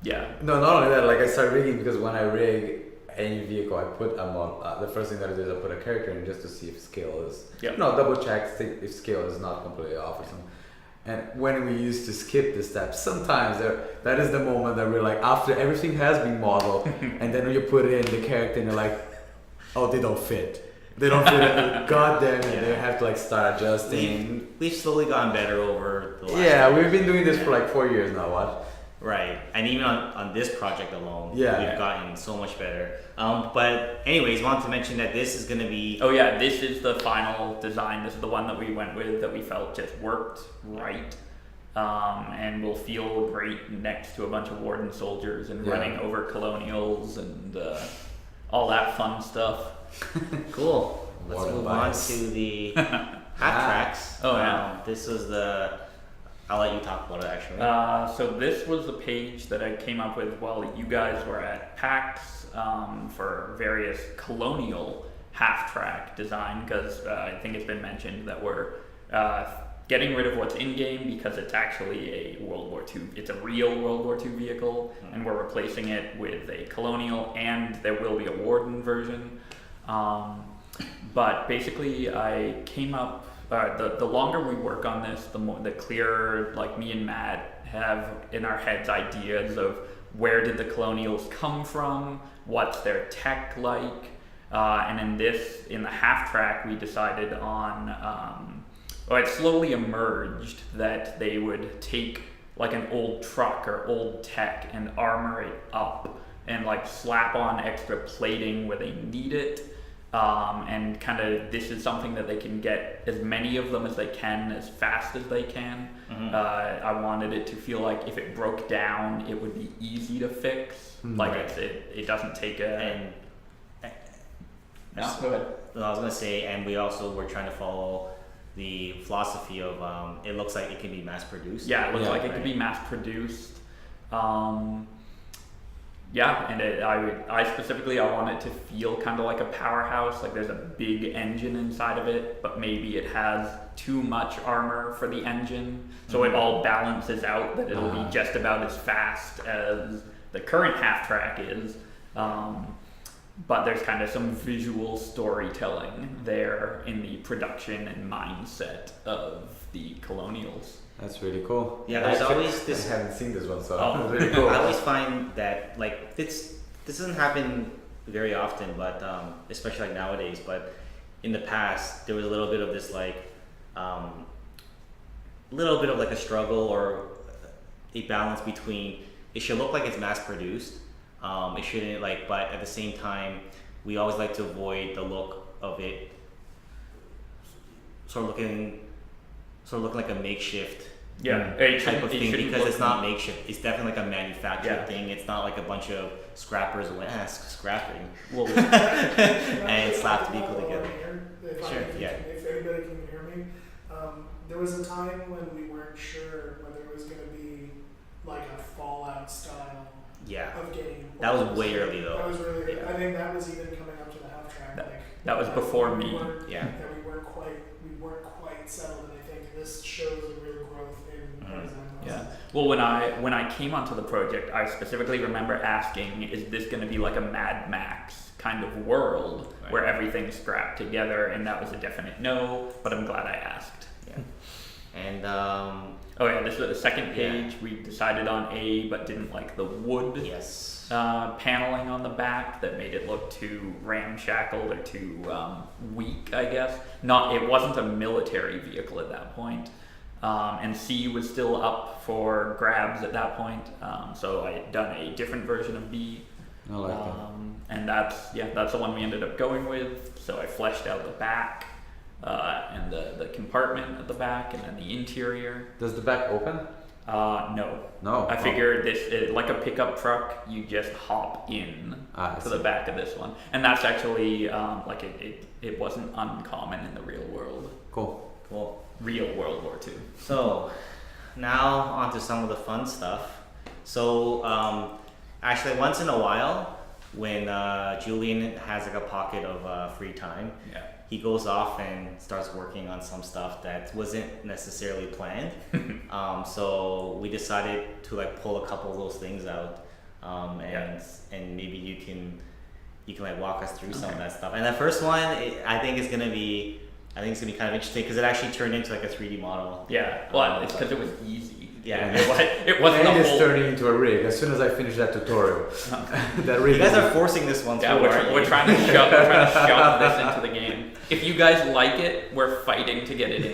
No,
not only that, like, I start rigging because when I rig any vehicle, I put a model. The first thing that I do is I put a character in just to see if scale is, double check if scale is not completely off or something. And when we used to skip the steps, sometimes that is the moment that we're like, after everything has been modeled, and then when you put in the character and you're like, oh, they don't fit. They don't fit. God damn it, they have to like start adjusting.
We've slowly gotten better over the last
we've been doing this for like 4 years now, what?
Right, and even on this project alone, we've gotten so much better. But anyways, wanted to mention that this is going to be...
Oh yeah, this is the final design. This is the one that we went with that we felt just worked right. And will feel great next to a bunch of warden soldiers and running over colonials and all that fun stuff.
Cool. Let's move on to the half tracks.
Oh, yeah.
This was I'll let you talk about it actually.
So this was the page that I came up with while you guys were at PAX for various colonial half-track design, because I think it's been mentioned that we're getting rid of what's in-game because it's actually a World War II, it's a real World War II vehicle, and we're replacing it with a colonial, and there will be a Warden version. But basically I came up, the longer we work on this, the clearer, like, me and Matt have in our heads ideas of where did the colonials come from, what's their tech like, and in the half track we decided on, it slowly emerged that they would take like an old truck or old tech and armor it up and like slap on extra plating where they need it. And kind of this is something that they can get as many of them as they can as fast as they can. Mm-hmm. I wanted it to feel like if it broke down it would be easy to fix. Mm-hmm. Like it doesn't take a... No, go ahead.
I was going to say, and we also were trying to follow the philosophy of it looks like it can be mass produced.
Yeah, it looks like it can be mass produced. Yeah, and I specifically, I want it to feel kind of like a powerhouse, like there's a big engine inside of it, but maybe it has too much armor for the engine, so it all balances out that it'll be just about as fast as the current half track is, but there's kind of some visual storytelling there in the production and mindset of the colonials.
That's really cool.
Yeah, there's always this.
I haven't seen this one, so it's really cool.
I always find that like this doesn't happen very often, but especially like nowadays. But in the past, there was a little bit of this like, little bit of like a struggle or a balance between it should look like it's mass produced. It shouldn't like, but at the same time, we always like to avoid the look of it sort of looking like a makeshift type of thing, because it's not makeshift. It's definitely like a manufactured thing. It's not like a bunch of scrappers scrapping and slapped people together.
If anybody can hear me, there was a time when we weren't sure whether it was going to be like a Fallout style of game.
That was way early though.
That was really good. I think that was even coming up to the half track.
That was before me.
We weren't quite settled, and I think this shows a real growth in design.
Yeah. Well, when I came onto the project, I specifically remember asking, is this going to be like a Mad Max kind of world where everything's scrapped together? And that was a definite no, but I'm glad I asked.
Yeah. And
this was the second page. We decided on A, but didn't like the wood paneling on the back that made it look too ramshackle or too weak, I guess. It wasn't a military vehicle at that point. And C was still up for grabs at that point. So I had done a different version of B.
I like that.
And that's the one we ended up going with. So I fleshed out the back. And the compartment at the back, and then the interior.
Does the back open?
No. I figured this, like a pickup truck, you just hop in to the back of this one. And that's actually, it wasn't uncommon in the real world.
Cool.
Real World War II.
So, now on to some of the fun stuff. So, actually once in a while, when Julian has like a pocket of free time, he goes off and starts working on some stuff that wasn't necessarily planned. So we decided to like pull a couple of those things out, and maybe you can like walk us through some of that stuff. And the first one, I think it's gonna be kind of interesting because it actually turned into like a 3D model.
Yeah, well, it's because it was easy.
Yeah,
it wasn't.
And it's turning into a rig as soon as I finish that tutorial. That rig.
You guys are forcing this one.
Yeah, we're trying to shove this into the game. If you guys like it, we're fighting to get it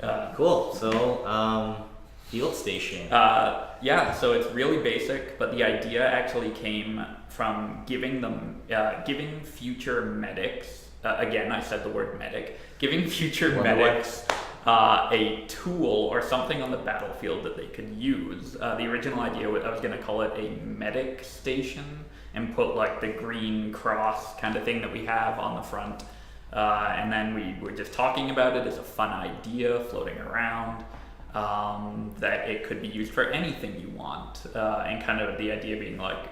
in.
Cool. So, field station.
So it's really basic, but the idea actually came from giving future medics. Again, I said the word medic. Giving future medics a tool or something on the battlefield that they could use. The original idea was I was going to call it a medic station and put like the green cross kind of thing that we have on the front. And then we were just talking about it as a fun idea floating around, that it could be used for anything you want. And kind of the idea being like,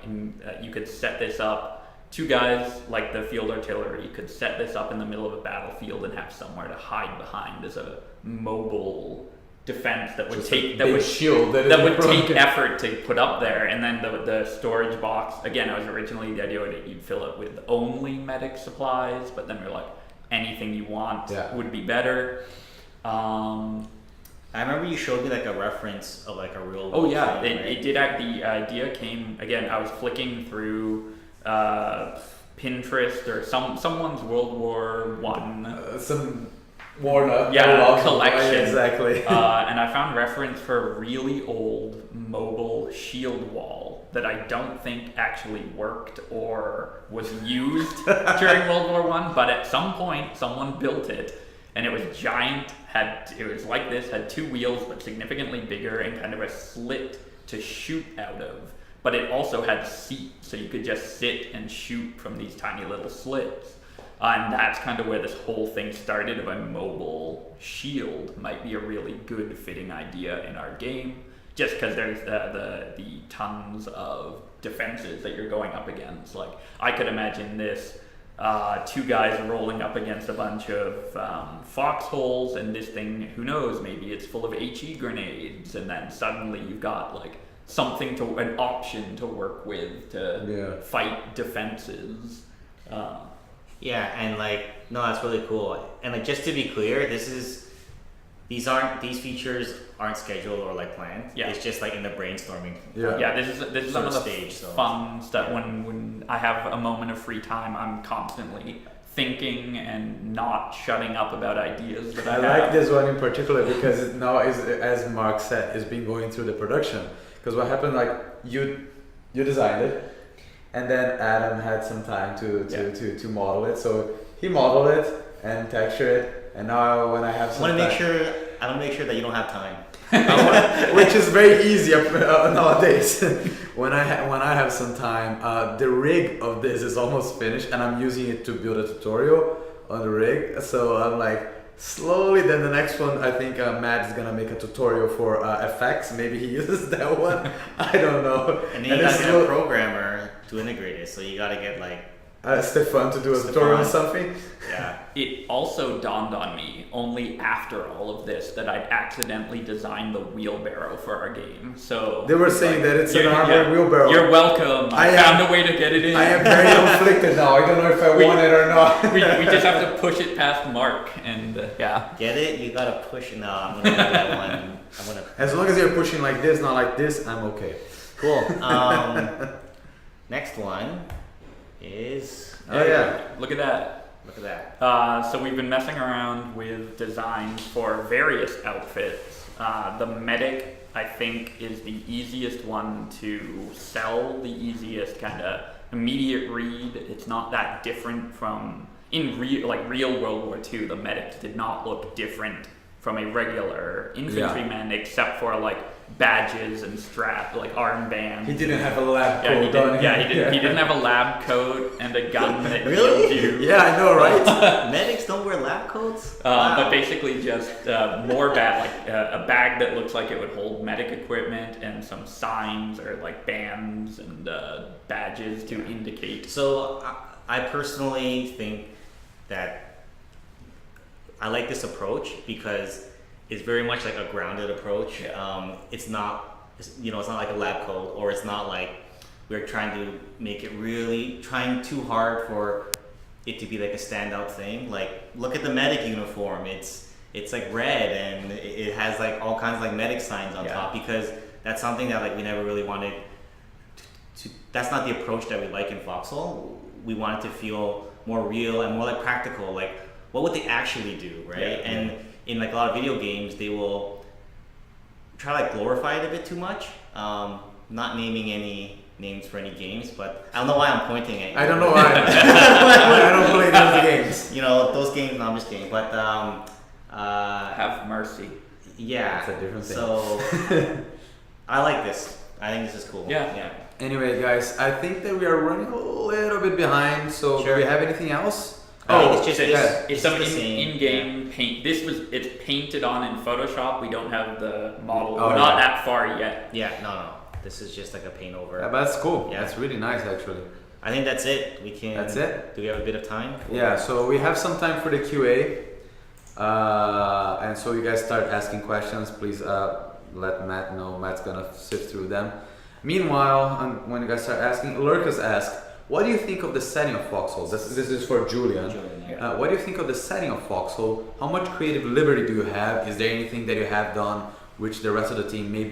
you could set this up, 2 guys like the field artillery could set this up in the middle of a battlefield and have somewhere to hide behind as a mobile defense that would take effort to put up there. And then the storage box, again, it was originally the idea that you'd fill it with only medic supplies, but then we're like, anything you want would be better. I
remember you showed me like a reference of like a real
thing, right? It did. The idea came, again, I was flicking through Pinterest or someone's World War One
some worn up
collection,
exactly.
And I found reference for a really old mobile shield wall that I don't think actually worked or was used during World War One, but at some point someone built it, and it was giant. It was like this, had 2 wheels but significantly bigger and kind of a slit to shoot out of. But it also had seats, so you could just sit and shoot from these tiny little slits. And that's kind of where this whole thing started, of a mobile shield might be a really good fitting idea in our game, just because there's the tons of defenses that you're going up against. Like, I could imagine this, 2 guys rolling up against a bunch of foxholes, and this thing, who knows, maybe it's full of HE grenades, and then suddenly you've got like an option to work with to fight defenses.
And like, no, that's really cool. And like, just to be clear, these features aren't scheduled or like planned. Yeah. It's just like in the brainstorming.
This is some of the fun stuff. When I have a moment of free time, I'm constantly thinking and not shutting up about ideas that I have.
Like this one in particular because it now is, as Mark said, is being going through the production. Because what happened, like, you designed it, and then Adam had some time to model it. So he modeled it and textured it, and now when I have some time,
I want to make sure that you don't have time.
Which is very easy nowadays. when I have some time, the rig of this is almost finished, and I'm using it to build a tutorial on the rig. So I'm like, slowly, then the next one, I think Matt is gonna make a tutorial for FX. Maybe he uses that one. I don't know.
And then you gotta get a programmer to integrate it. So you gotta get like
Stefan to do a tutorial on something.
Yeah.
It also dawned on me only after all of this that I'd accidentally designed the wheelbarrow for our game. So
they were saying that it's an armored wheelbarrow.
You're welcome. I found a way to get it in.
I am very conflicted now. I don't know if I want it or not.
we just have to push it past Mark and
Get it? You gotta push it. No, I'm gonna do that one.
As long as you're pushing like this, not like this, I'm okay.
Cool. Next one is.
Look at that.
Look at that.
So we've been messing around with designs for various outfits. The medic, I think, is the easiest one to sell, the easiest kind of immediate read. It's not that different from, in real World War II, the medics did not look different from a regular infantryman, except for like badges and strap, like armbands.
He didn't have a lab coat on him.
He didn't have a lab coat and a gun that
really?
killed you.
Yeah, I know, right?
Medics don't wear lab coats?
Wow. But basically just more a bag that looks like it would hold medic equipment and some signs or like bands and badges to indicate.
So I personally think that I like this approach because it's very much like a grounded approach. It's not like a lab coat, or it's not like we're trying to make it really trying too hard for it to be like a standout thing. Like, look at the medic uniform. It's like red and it has like all kinds of like medic signs on top, because that's something that like we never really wanted to. That's not the approach that we like in Foxhole. We want it to feel more real and more like practical. Like, what would they actually do, right? And in like a lot of video games, they will try to like glorify it a bit too much. Not naming any names for any games, but I don't know why I'm pointing at you.
I don't know why. I don't play those games.
You know, those games, no, I'm just kidding. But
have mercy.
Yeah.
It's a different thing.
So I like this. I think this is cool.
Yeah.
Anyway, guys, I think that we are running a little bit behind. So do we have anything else?
It's just
it's some in-game paint. It's painted on in Photoshop. We don't have the model. We're not that far yet.
Yeah, no. This is just like a paint over.
Yeah, but that's cool.
Yeah.
That's really nice, actually.
I think that's it. That's it. Do we have a bit of time?
Yeah, so we have some time for the QA. And so you guys start asking questions. Please let Matt know. Matt's gonna sift through them. Meanwhile, when you guys start asking, Lurkus asked, what do you think of the setting of Foxhole? This is for Julian. What do you think of the setting of Foxhole? How much creative liberty do you have? Is there anything that you have done which the rest of the team may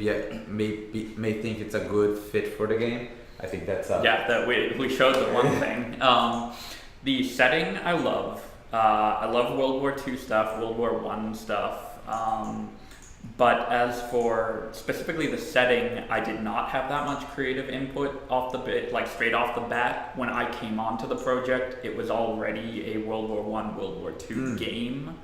think it's a good fit for the game? I think that's
that we showed the one thing. The setting I love. I love World War II stuff, World War I stuff. But as for specifically the setting, I did not have that much creative input straight off the bat. When I came onto the project, it was already a World War I, World War II game.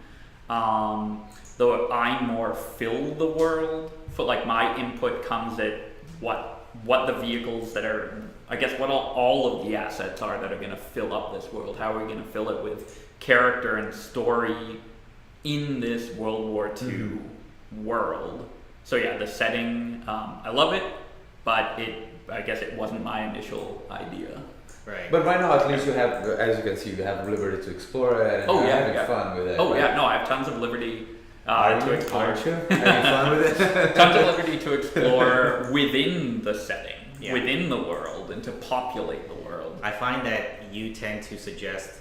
Though I more fill the world, my input comes at what the vehicles that are, I guess what all of the assets are that are going to fill up this world. How are we going to fill it with character and story in this World War II world? So yeah, the setting, I love it, but I guess it wasn't my initial idea.
Right.
But right now, at least you have, as you can see, you have liberty to explore it and having fun with it.
I have tons of liberty to explore.
Aren't you? Having fun with it?
Tons of liberty to explore within the setting, within the world, and to populate the world.
I find that you tend to suggest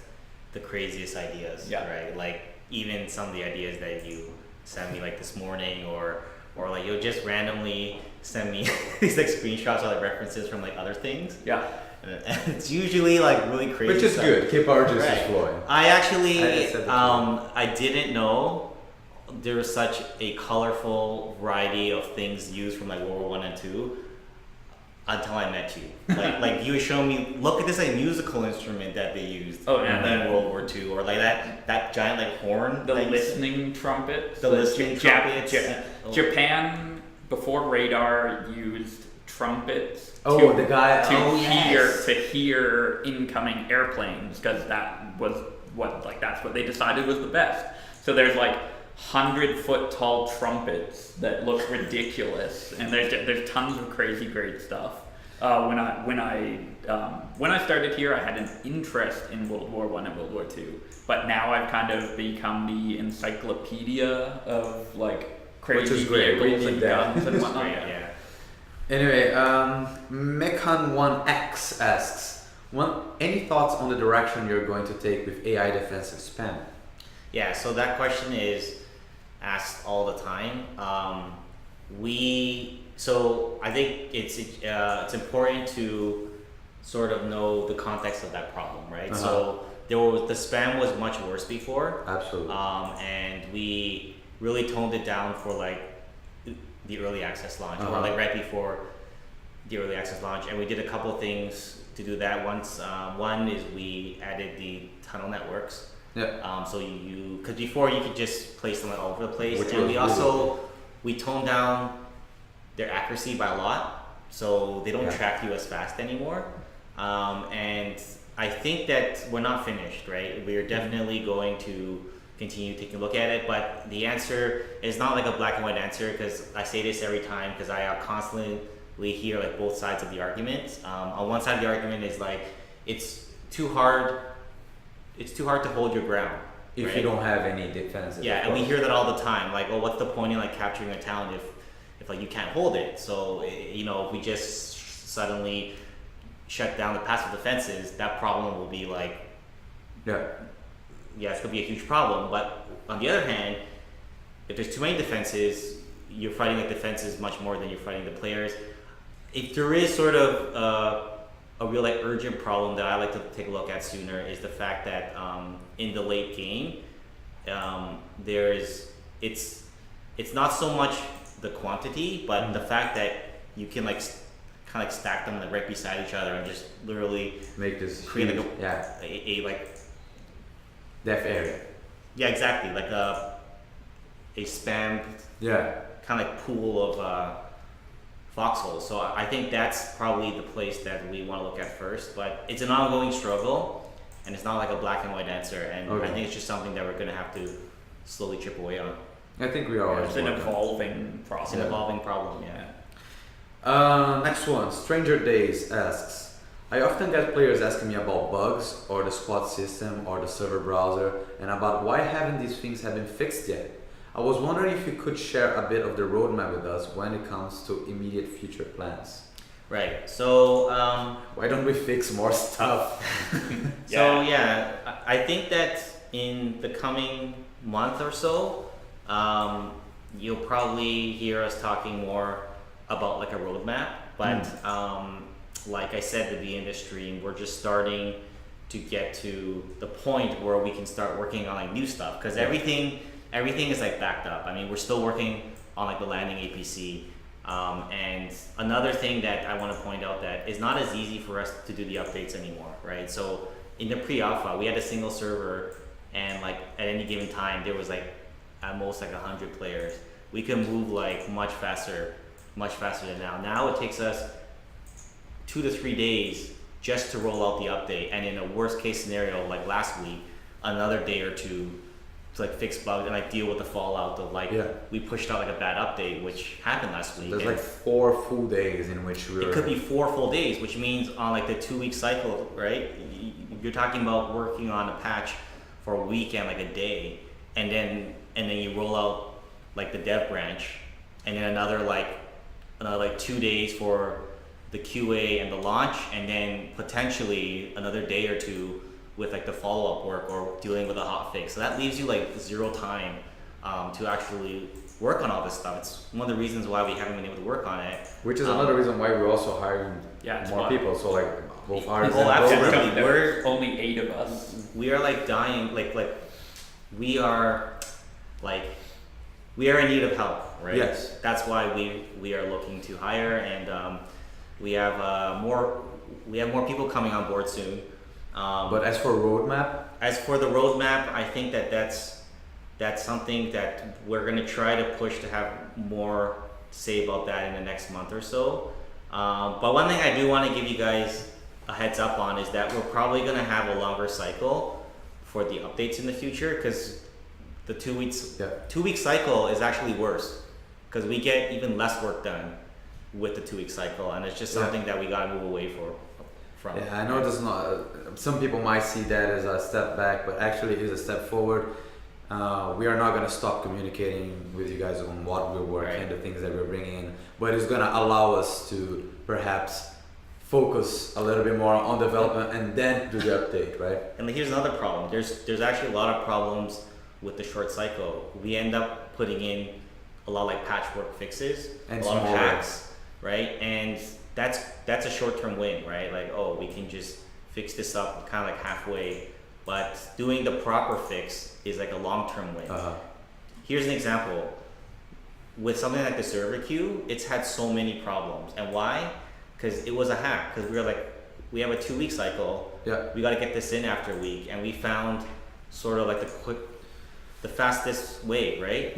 the craziest ideas, right? Like even some of the ideas that you sent me like this morning, or like you'll just randomly send me these like screenshots or like references from like other things.
Yeah.
And it's usually like really crazy.
Which is
stuff.
good. Keep our juices flowing.
I actually I didn't know there was such a colorful variety of things used from like World War I and II until I met you. Like you were showing me, look at this like musical instrument that they used in World War II, or like that giant like horn.
The listening trumpet.
The listening trumpets.
Japan before radar used trumpets to hear incoming airplanes, because that's what they decided was the best. So there's like 100-foot tall trumpets that look ridiculous, and there's tons of crazy great stuff. When I started here, I had an interest in World War I and World War II, but now I've kind of become the encyclopedia of like crazy vehicles and guns and whatnot.
Anyway, Mechan1X asks, any thoughts on the direction you're going to take with AI defensive spam?
Yeah, so that question is asked all the time. So I think it's important to sort of know the context of that problem, right? So the spam was much worse before.
Absolutely.
And we really toned it down for like the early access launch, or like right before the early access launch, and we did a couple of things to do that. One is we added the tunnel networks.
Yeah.
So because before you could just place them all over the place, and we toned down their accuracy by a lot, so they don't track you as fast anymore. And I think that we're not finished, right? We are definitely going to continue taking a look at it, but the answer is not like a black and white answer, because I say this every time, because I constantly hear like both sides of the argument. On one side of the argument is like it's too hard to hold your ground
if you don't have any defenses.
Yeah, and we hear that all the time, like, oh, what's the point in like capturing a town if like you can't hold it? So if we just suddenly shut down the passive defenses, that problem will be like it's gonna be a huge problem. But on the other hand, if there's too many defenses, you're fighting the defenses much more than you're fighting the players. If there is sort of a real like urgent problem that I like to take a look at sooner, is the fact that in the late game, it's not so much the quantity, but the fact that you can like kind of like stack them like right beside each other and just literally
make this
create
huge,
like a like
death area.
Yeah, exactly, like a spam kind of like pool of foxholes. So I think that's probably the place that we want to look at first, but it's an ongoing struggle, and it's not like a black and white answer. And I think it's just something that we're gonna have to slowly chip away on.
I think we are.
It's an evolving problem.
It's an evolving problem,
Next one, Stranger Days asks, I often get players asking me about bugs or the squad system or the server browser and about why haven't these things have been fixed yet. I was wondering if you could share a bit of the roadmap with us when it comes to immediate future plans.
Right. So
why don't we fix more stuff?
So I think that in the coming month or so, you'll probably hear us talking more about like a roadmap. But like I said at the end of stream, we're just starting to get to the point where we can start working on like new stuff, because everything is like backed up. I mean, we're still working on like the landing APC. And another thing that I want to point out that is not as easy for us to do the updates anymore, right? So in the pre-alpha, we had a single server, and like at any given time, there was like at most like 100 players. We can move like much faster than now. Now it takes us 2 to 3 days just to roll out the update, and in a worst case scenario, like last week, another day or two to like fix bugs and like deal with the fallout of like we pushed out like a bad update, which happened last week.
There's like 4 full days in which
it could be 4 full days, which means on like the 2-week cycle, right? You're talking about working on a patch for a week and like a day, and then you roll out like the dev branch, and then another like 2 days for the QA and the launch, and then potentially another day or two with like the follow-up work or dealing with a hot fix. So that leaves you like 0 time to actually work on all this stuff. It's one of the reasons why we haven't been able to work on it.
Which is another reason why we're also hiring more people. So like both ours and
absolutely.
We're only 8 of us.
We are like dying, like we are in need of help, right?
Yes.
That's why we are looking to hire, and we have more people coming on board soon.
But as for
the roadmap, I think that's something that we're going to try to push to have more to say about that in the next month or so. But one thing I do want to give you guys a heads up on is that we're probably going to have a longer cycle for the updates in the future, because the 2-week cycle is actually worse, because we get even less work done with the 2-week cycle, and it's just something that we got to move away from.
Yeah, I know there's not. Some people might see that as a step back, but actually it is a step forward. We are not going to stop communicating with you guys on what we're working and the things that we're bringing in, but it's going to allow us to perhaps focus a little bit more on development and then do the update, right?
And here's another problem. There's actually a lot of problems with the short cycle. We end up putting in a lot of like patchwork fixes, and a lot of hacks, right? And that's a short-term win, right? Like, oh, we can just fix this up kind of like halfway, but doing the proper fix is like a long-term win. Here's an example. With something like the server queue, it's had so many problems. And why? Because it was a hack. Because we were like, we have a 2-week cycle. We got to get this in after a week, and we found sort of like the fastest way, right?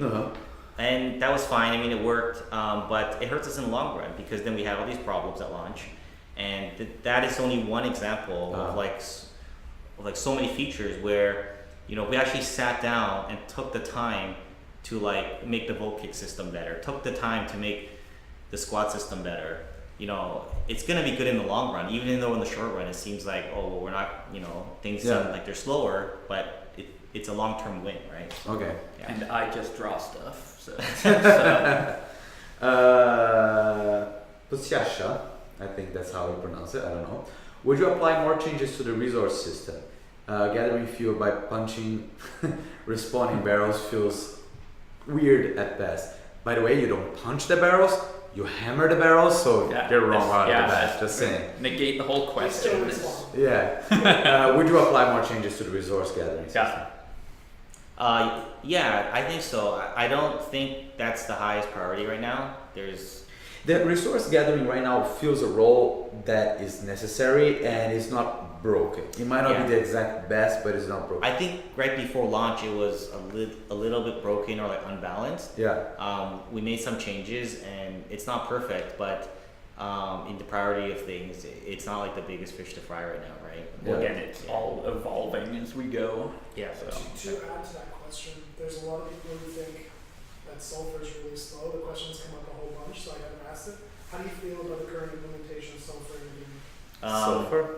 And that was fine. I mean, it worked, but it hurts us in the long run, because then we have all these problems at launch, and that is only one example of like so many features where, you know, we actually sat down and took the time to like make the vote kick system better, took the time to make the squad system better. You know, it's gonna be good in the long run, even though in the short run it seems like, oh, well, we're not, you know, things seem like they're slower, but it's a long-term win, right?
Okay.
And I just draw stuff. So.
Pusiasha, I think that's how we pronounce it, I don't know. Would you apply more changes to the resource system? Gathering fuel by punching respawning barrels feels weird at best. By the way, you don't punch the barrels, you hammer the barrels, so they're wrong right off the bat, just saying.
Negate the whole question.
Would you apply more changes to the resource gathering system?
Yeah, I think so. I don't think that's the highest priority right now.
The resource gathering right now feels a role that is necessary and is not broken. It might not be the exact best, but it's not broken.
I think right before launch it was a little bit broken or like unbalanced. We made some changes and it's not perfect, but in the priority of things, it's not like the biggest fish to fry right now, right?
Well, again, it's all evolving as we go.
Yeah.
So.
To add to that question, there's a lot of people who think that sulfur is really slow. The questions come up a whole bunch, so I haven't asked it. How do you feel about the current implementation of sulfur in the game?
Sulfur?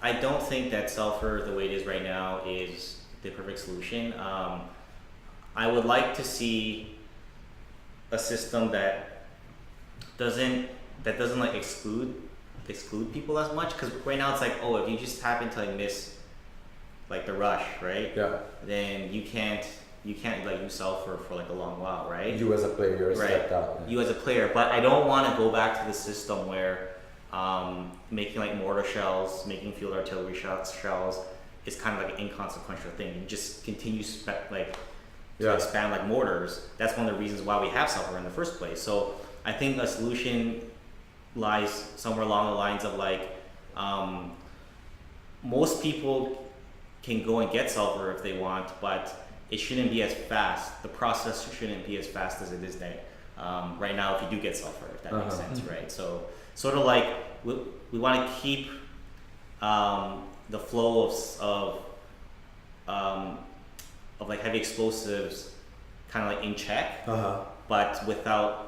I don't think that sulfur, the way it is right now, is the perfect solution. I would like to see a system that doesn't like exclude people as much, because right now it's like, oh, if you just happen to like miss like the rush, right?
Yeah.
Then you can't like use sulfur for like a long while, right?
You as a player
Right.
stepped out.
You as a player, but I don't want to go back to the system where making like mortar shells, making field artillery shells is kind of like an inconsequential thing. You just continue to expand like mortars. That's one of the reasons why we have sulfur in the first place. So I think a solution lies somewhere along the lines of like most people can go and get sulfur if they want, but it shouldn't be as fast. The process shouldn't be as fast as it is now. Right now, if you do get sulfur, if that makes sense, right? So sort of like we want to keep the flow of like heavy explosives kind of like in check, but without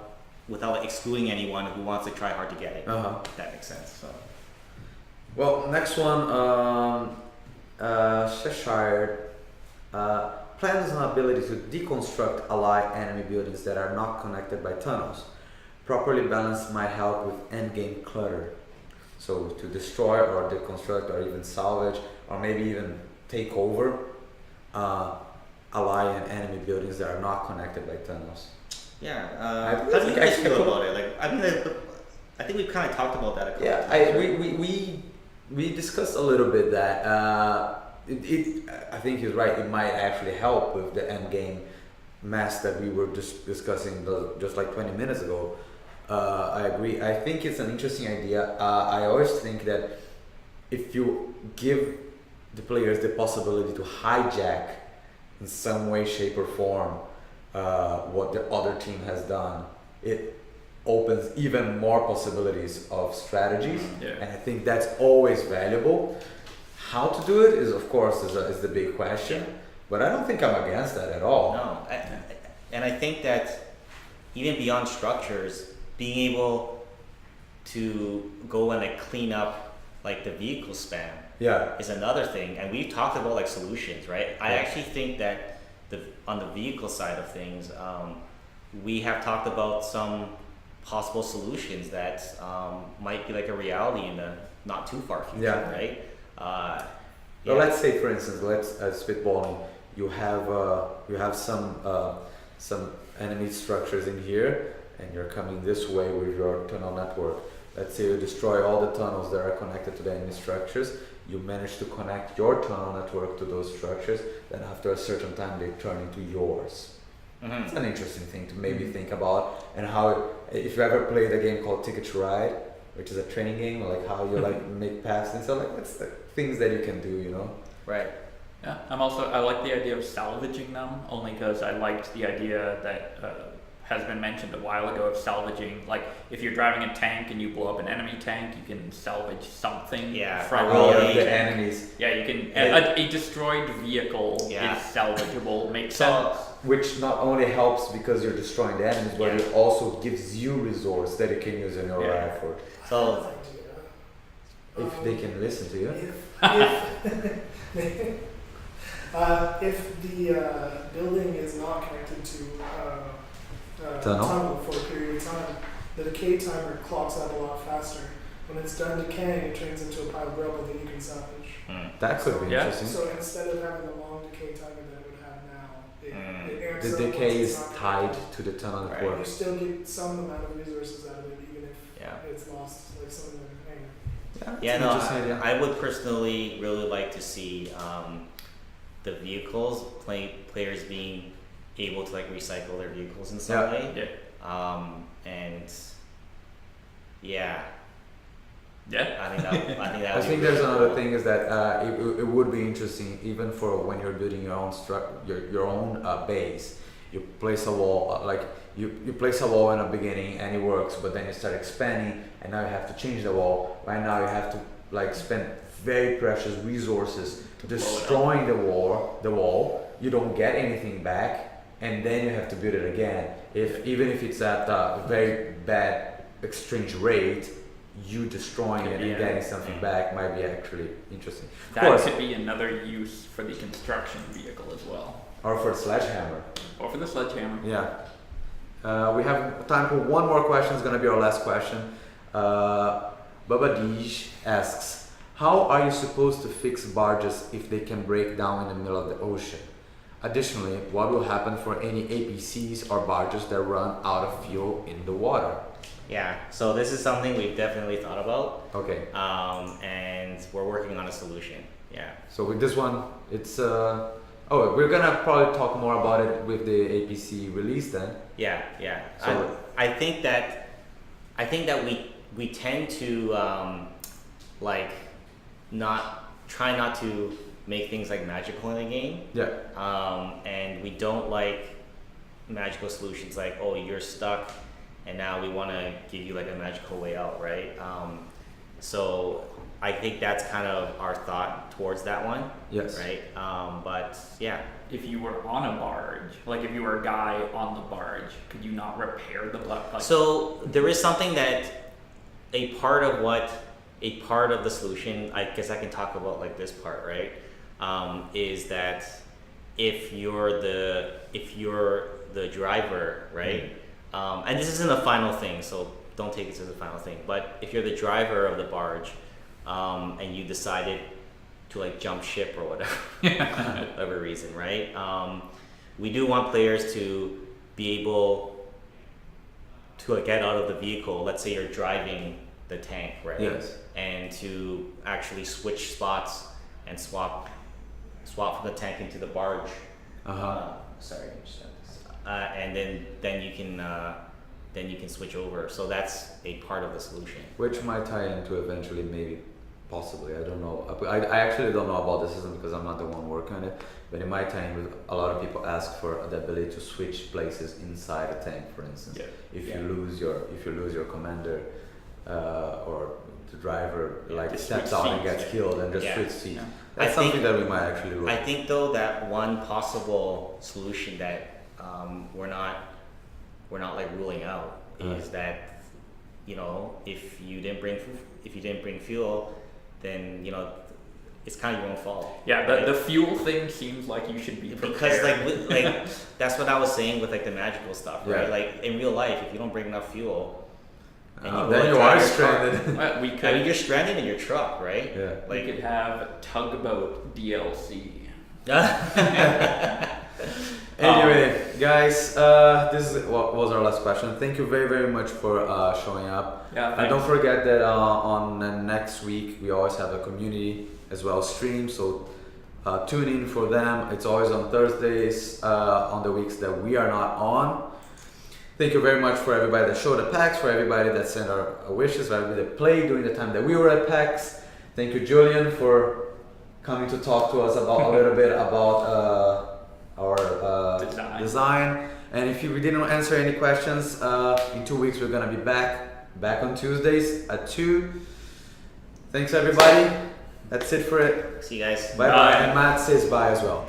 like excluding anyone who wants to try hard to get it. If that makes sense. So.
Well, next one, Cheshire plans an ability to deconstruct ally enemy buildings that are not connected by tunnels. Properly balanced might help with endgame clutter. So to destroy or deconstruct or even salvage or maybe even take over ally and enemy buildings that are not connected by tunnels.
Yeah. How do you guys feel about it? Like, I mean, I think we've kind of talked about that a couple times.
Yeah, we discussed a little bit that I think he's right. It might actually help with the end game mess that we were just discussing just like 20 minutes ago. I agree. I think it's an interesting idea. I always think that if you give the players the possibility to hijack in some way, shape, or form what the other team has done, it opens even more possibilities of strategies, and I think that's always valuable. How to do it is, of course, is the big question, but I don't think I'm against that at all.
No, and I think that even beyond structures, being able to go and like clean up like the vehicle spam is another thing, and we've talked about like solutions, right? I actually think that on the vehicle side of things, we have talked about some possible solutions that might be like a reality in the not too far future, right?
Well, let's say, for instance, spitballing. You have some enemy structures in here, and you're coming this way with your tunnel network. Let's say you destroy all the tunnels that are connected to the enemy structures. You manage to connect your tunnel network to those structures. Then after a certain time, they turn into yours. It's an interesting thing to maybe think about, and how, if you ever played a game called Ticket to Ride, which is a training game, like how you like make paths and so like that's the things that you can do, you know.
Right.
Yeah, I like the idea of salvaging them, only because I liked the idea that has been mentioned a while ago of salvaging. Like if you're driving a tank and you blow up an enemy tank, you can salvage something from
the enemies.
Yeah, you can. A destroyed vehicle is salvageable. Makes sense.
Which not only helps because you're destroying the enemies, but it also gives you resource that you can use in your effort.
So
if they can listen to you.
If the building is not connected to tunnel for a period of time, the decay timer clocks up a lot faster. When it's done decaying, it turns into a pile of rubble that you can salvage.
That could be interesting.
So instead of having the long decay timer that it would have now, it amps
the
up
decay
once
is
it's not
tied
connected.
to the tunnel
Right.
network.
You still get some amount of resources out of it, even if it's lost, like something like hanging.
I would personally really like to see the vehicles, players being able to like recycle their vehicles in some way.
I think there's another thing is that it would be interesting even for when you're building your own base, you place a wall, you place a wall in the beginning and it works, but then you start expanding and now you have to change the wall. Right now you have to like spend very precious resources destroying the wall. You don't get anything back, and then you have to build it again. Even if it's at a very bad exchange rate, you destroying it and getting something back might be actually interesting.
That could be another use for the construction vehicle as well.
Or for the sledgehammer.
Or for the sledgehammer.
Yeah. We have time for one more question. It's going to be our last question. Babadij asks, how are you supposed to fix barges if they can break down in the middle of the ocean? Additionally, what will happen for any APCs or barges that run out of fuel in the water?
Yeah, so this is something we've definitely thought about.
Okay.
And we're working on a solution. Yeah.
So with this one, it's we're gonna probably talk more about it with the APC release then.
Yeah.
So
I think that we tend to try not to make things like magical in the game.
Yeah.
And we don't like magical solutions like, oh, you're stuck and now we want to give you like a magical way out, right? So I think that's kind of our thought towards that one.
Yes.
Right. But yeah.
If you were on a barge, like if you were a guy on the barge, could you not repair the
So there is something that a part of the solution, I guess I can talk about like this part, right? Is that if you're the driver, right? And this isn't a final thing, so don't take this as a final thing. But if you're the driver of the barge, and you decided to like jump ship or whatever, whatever reason, right? We do want players to be able to get out of the vehicle. Let's say you're driving the tank, right?
Yes.
And to actually switch spots and swap from the tank into the barge. Sorry, and then you can switch over. So that's a part of the solution.
Which might tie into eventually, maybe, possibly. I don't know. I actually don't know about the system because I'm not the one working on it. But it might tie in with a lot of people ask for the ability to switch places inside a tank, for instance.
Yeah.
If you lose your commander or the driver just steps out and gets killed and just switch seats.
Yeah.
That's something that we might actually look.
I think though that one possible solution that we're not like ruling out is that if you didn't bring fuel, then it's kind of your own fault.
Yeah, the fuel thing seems like you should be prepared.
Because like that's what I was saying with like the magical stuff, right?
Yeah.
Like in real life, if you don't bring enough fuel, and
then you are stranded.
You're stranded in your truck, right?
Yeah.
Like, we could have tugboat DLC.
Anyway, guys, this was our last question. Thank you very, very much for showing up.
Yeah,
and don't forget that on next week we always have a community as well stream. So tune in for them. It's always on Thursdays on the weeks that we are not on. Thank you very much for everybody that showed the packs, for everybody that sent our wishes, for everybody that played during the time that we were at PAX. Thank you, Julian, for coming to talk to us about a little bit about our design. And if we didn't answer any questions, in 2 weeks we're gonna be back on Tuesdays at 2. Thanks everybody. That's it for it.
See you guys.
Bye bye. And Matt says bye as well.